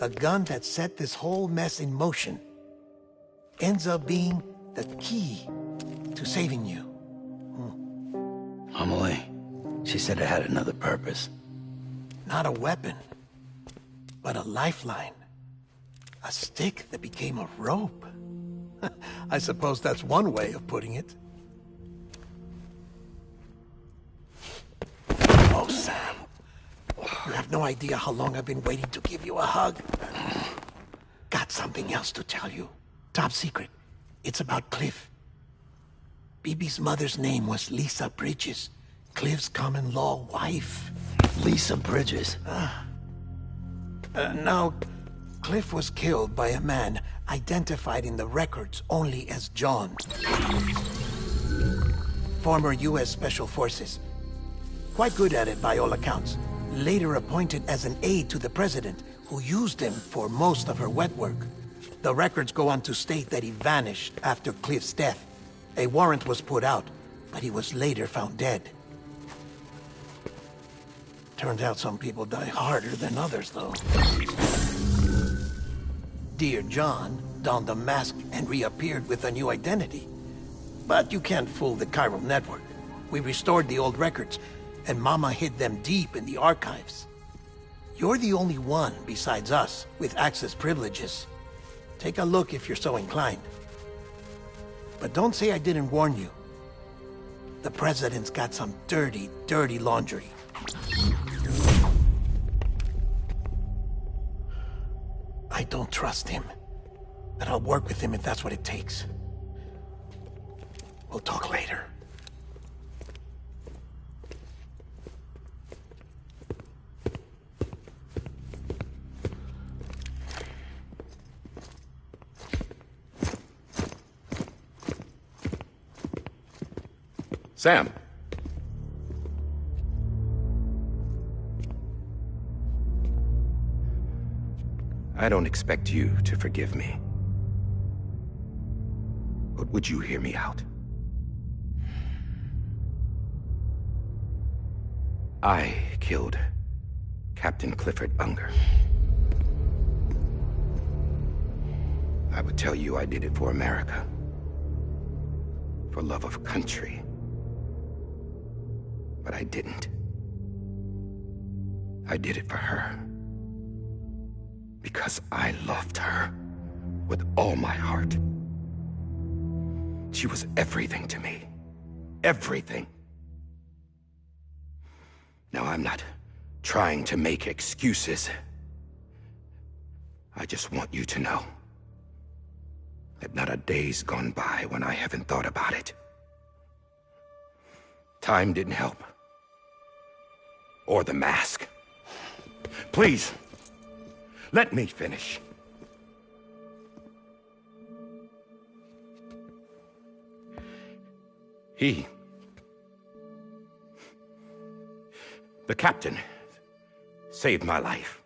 A gun that set this whole mess in motion ends up being the key to saving you. Amelie, she said it had another purpose. Not a weapon, but a lifeline. A stick that became a rope. I suppose that's one way of putting it. Oh, Sam. You have no idea how long I've been waiting to give you a hug. Got something else to tell you. Top secret. It's about Cliff. BB's mother's name was Lisa Bridges, Cliff's common-law wife. Lisa Bridges? No, Cliff was killed by a man identified in the records only as John. Former U.S. Special Forces. Quite good at it by all accounts. Later appointed as an aide to the president, who used him for most of her wet work. The records go on to state that he vanished after Cliff's death. A warrant was put out, but he was later found dead. Turns out some people die harder than others, though. Dear John donned a mask and reappeared with a new identity. But you can't fool the chiral network. We restored the old records, and Mama hid them deep in the archives. You're the only one, besides us, with access privileges. Take a look if you're so inclined. But don't say I didn't warn you. The President's got some dirty, dirty laundry. I don't trust him. But I'll work with him if that's what it takes. We'll talk later. Sam. I don't expect you to forgive me. But would you hear me out? I killed Captain Clifford Unger. I would tell you I did it for America. For love of country. But I didn't. I did it for her. Because I loved her with all my heart. She was everything to me. Everything. Now, I'm not trying to make excuses. I just want you to know that not a day's gone by when I haven't thought about it. Time didn't help. Or the mask. Please, let me finish. The captain saved my life.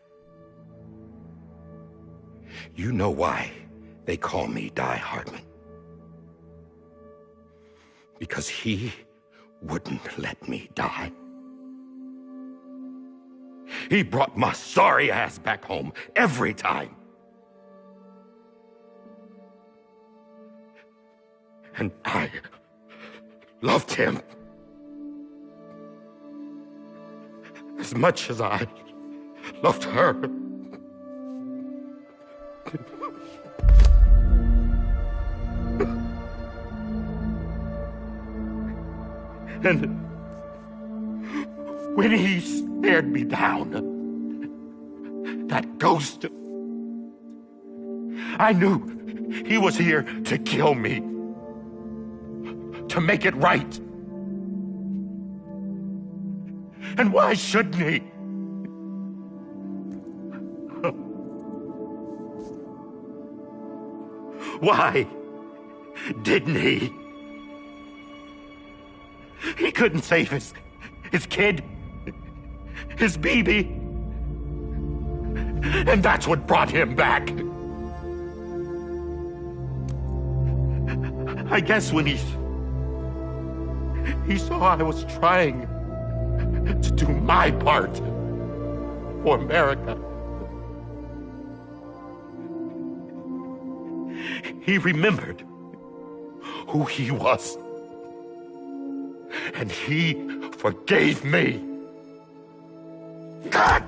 You know why they call me Die Hardman? Because he wouldn't let me die. He brought my sorry ass back home every time. And I loved him as much as I loved her. And when he stared me down, that ghost, I knew he was here to kill me, to make it right. And why shouldn't he? Why didn't he? He couldn't save his kid, his baby. And that's what brought him back. I guess when he saw I was trying to do my part for America, he remembered who he was. And he forgave me. God!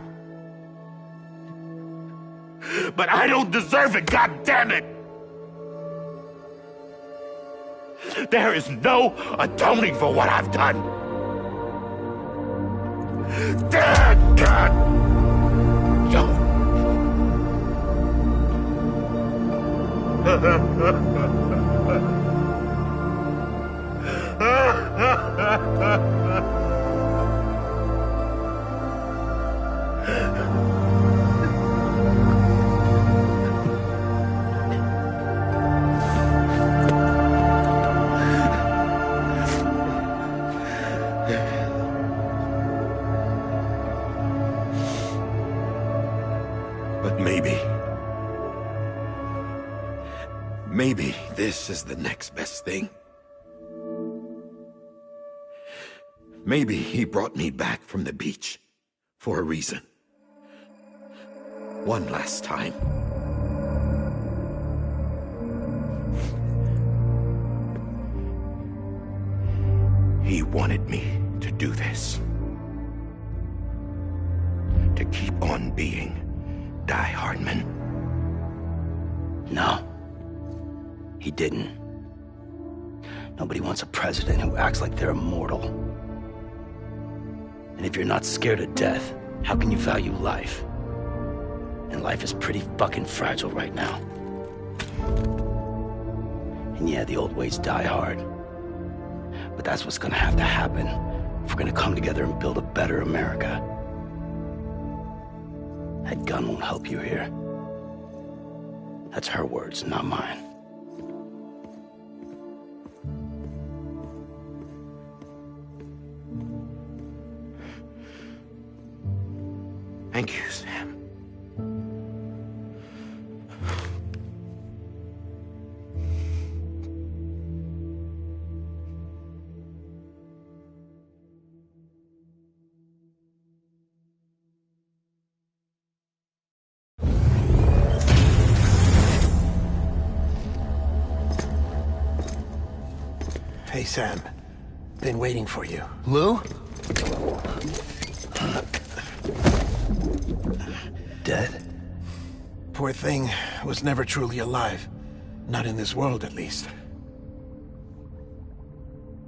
But I don't deserve it, God damn it! There is no atoning for what I've done. Damn God! But maybe this is the next best thing. Maybe he brought me back from the beach for a reason. One last time. He wanted me to do this. To keep on being Die Hardman. No. He didn't. Nobody wants a president who acts like they're immortal. And if you're not scared of death, how can you value life? And life is pretty fucking fragile right now. And yeah, the old ways die hard. But that's what's gonna have to happen if we're gonna come together and build a better America. That gun won't help you here. That's her words, not mine. Thank you, Sam. Hey, Sam. Been waiting for you. Lou? Dead? Poor thing was never truly alive. Not in this world, at least.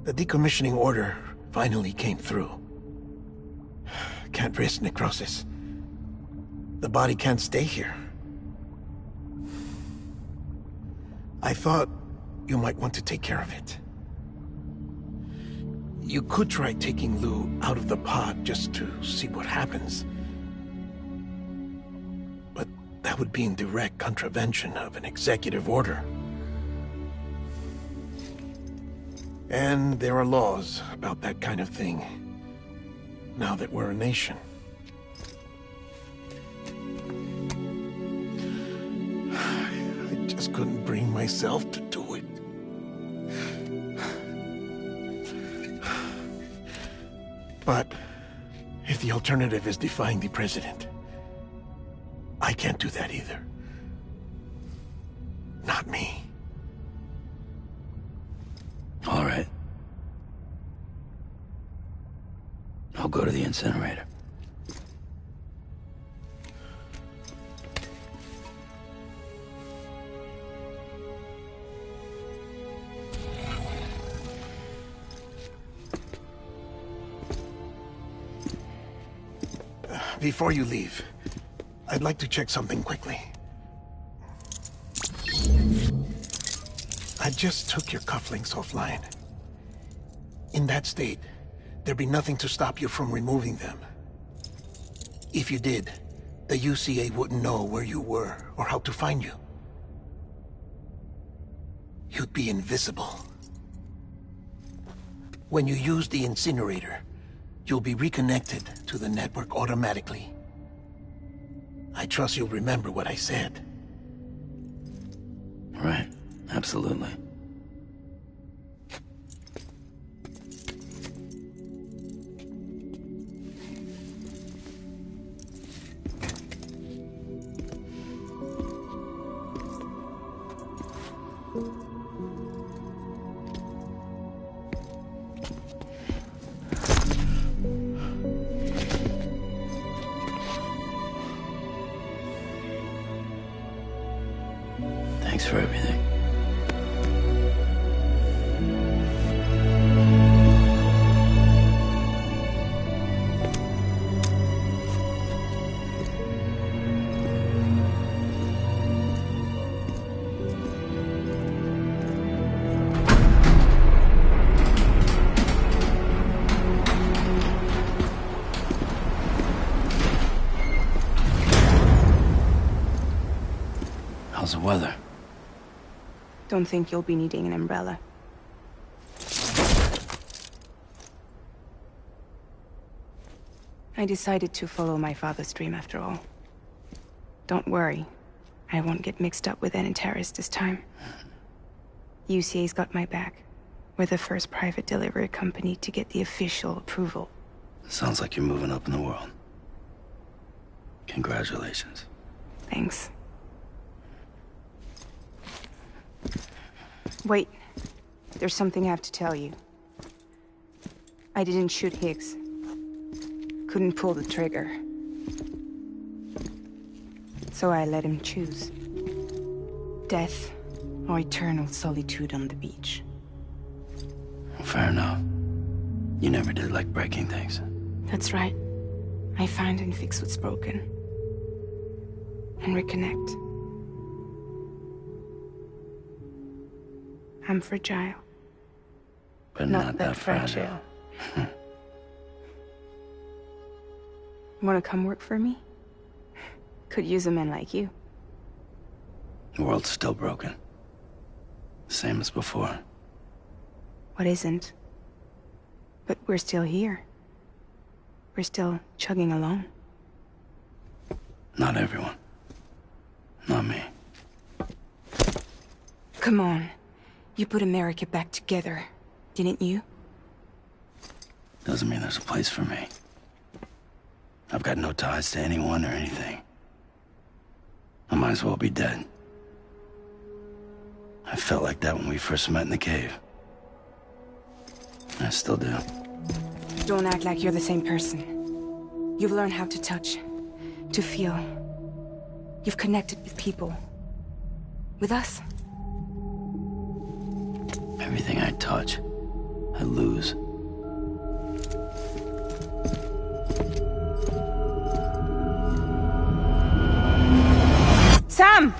The decommissioning order finally came through. Can't risk necrosis. The body can't stay here. I thought you might want to take care of it. You could try taking Lou out of the pod just to see what happens. But that would be in direct contravention of an executive order. And there are laws about that kind of thing, now that we're a nation. myself to do it. But if the alternative is defying the president, I can't do that either. Not me. All right. I'll go to the incinerator. Before you leave, I'd like to check something quickly. I just took your cufflinks offline. In that state, there'd be nothing to stop you from removing them. If you did, the UCA wouldn't know where you were or how to find you. You'd be invisible. When you use the incinerator, you'll be reconnected to the network automatically. I trust you'll remember what I said. Right. Absolutely. Thanks for everything. How's the weather? Don't think you'll be needing an umbrella. I decided to follow my father's dream after all. Don't worry. I won't get mixed up with any terrorists this time. UCA's got my back. We're the first private delivery company to get the official approval. Sounds like you're moving up in the world. Congratulations. Thanks. Wait. There's something I have to tell you. I didn't shoot Higgs. Couldn't pull the trigger. So I let him choose. Death or eternal solitude on the beach. Fair enough. You never did like breaking things. That's right. I find and fix what's broken. And reconnect. I'm fragile. But not that fragile. Wanna come work for me? Could use a man like you. The world's still broken. Same as before. What isn't? But we're still here. We're still chugging along. Not everyone. Not me. Come on. You put America back together, didn't you? Doesn't mean there's a place for me. I've got no ties to anyone or anything. I might as well be dead. I felt like that when we first met in the cave. I still do. Don't act like you're the same person. You've learned how to touch, to feel. You've connected with people. With us. Everything I touch, I lose. Sam!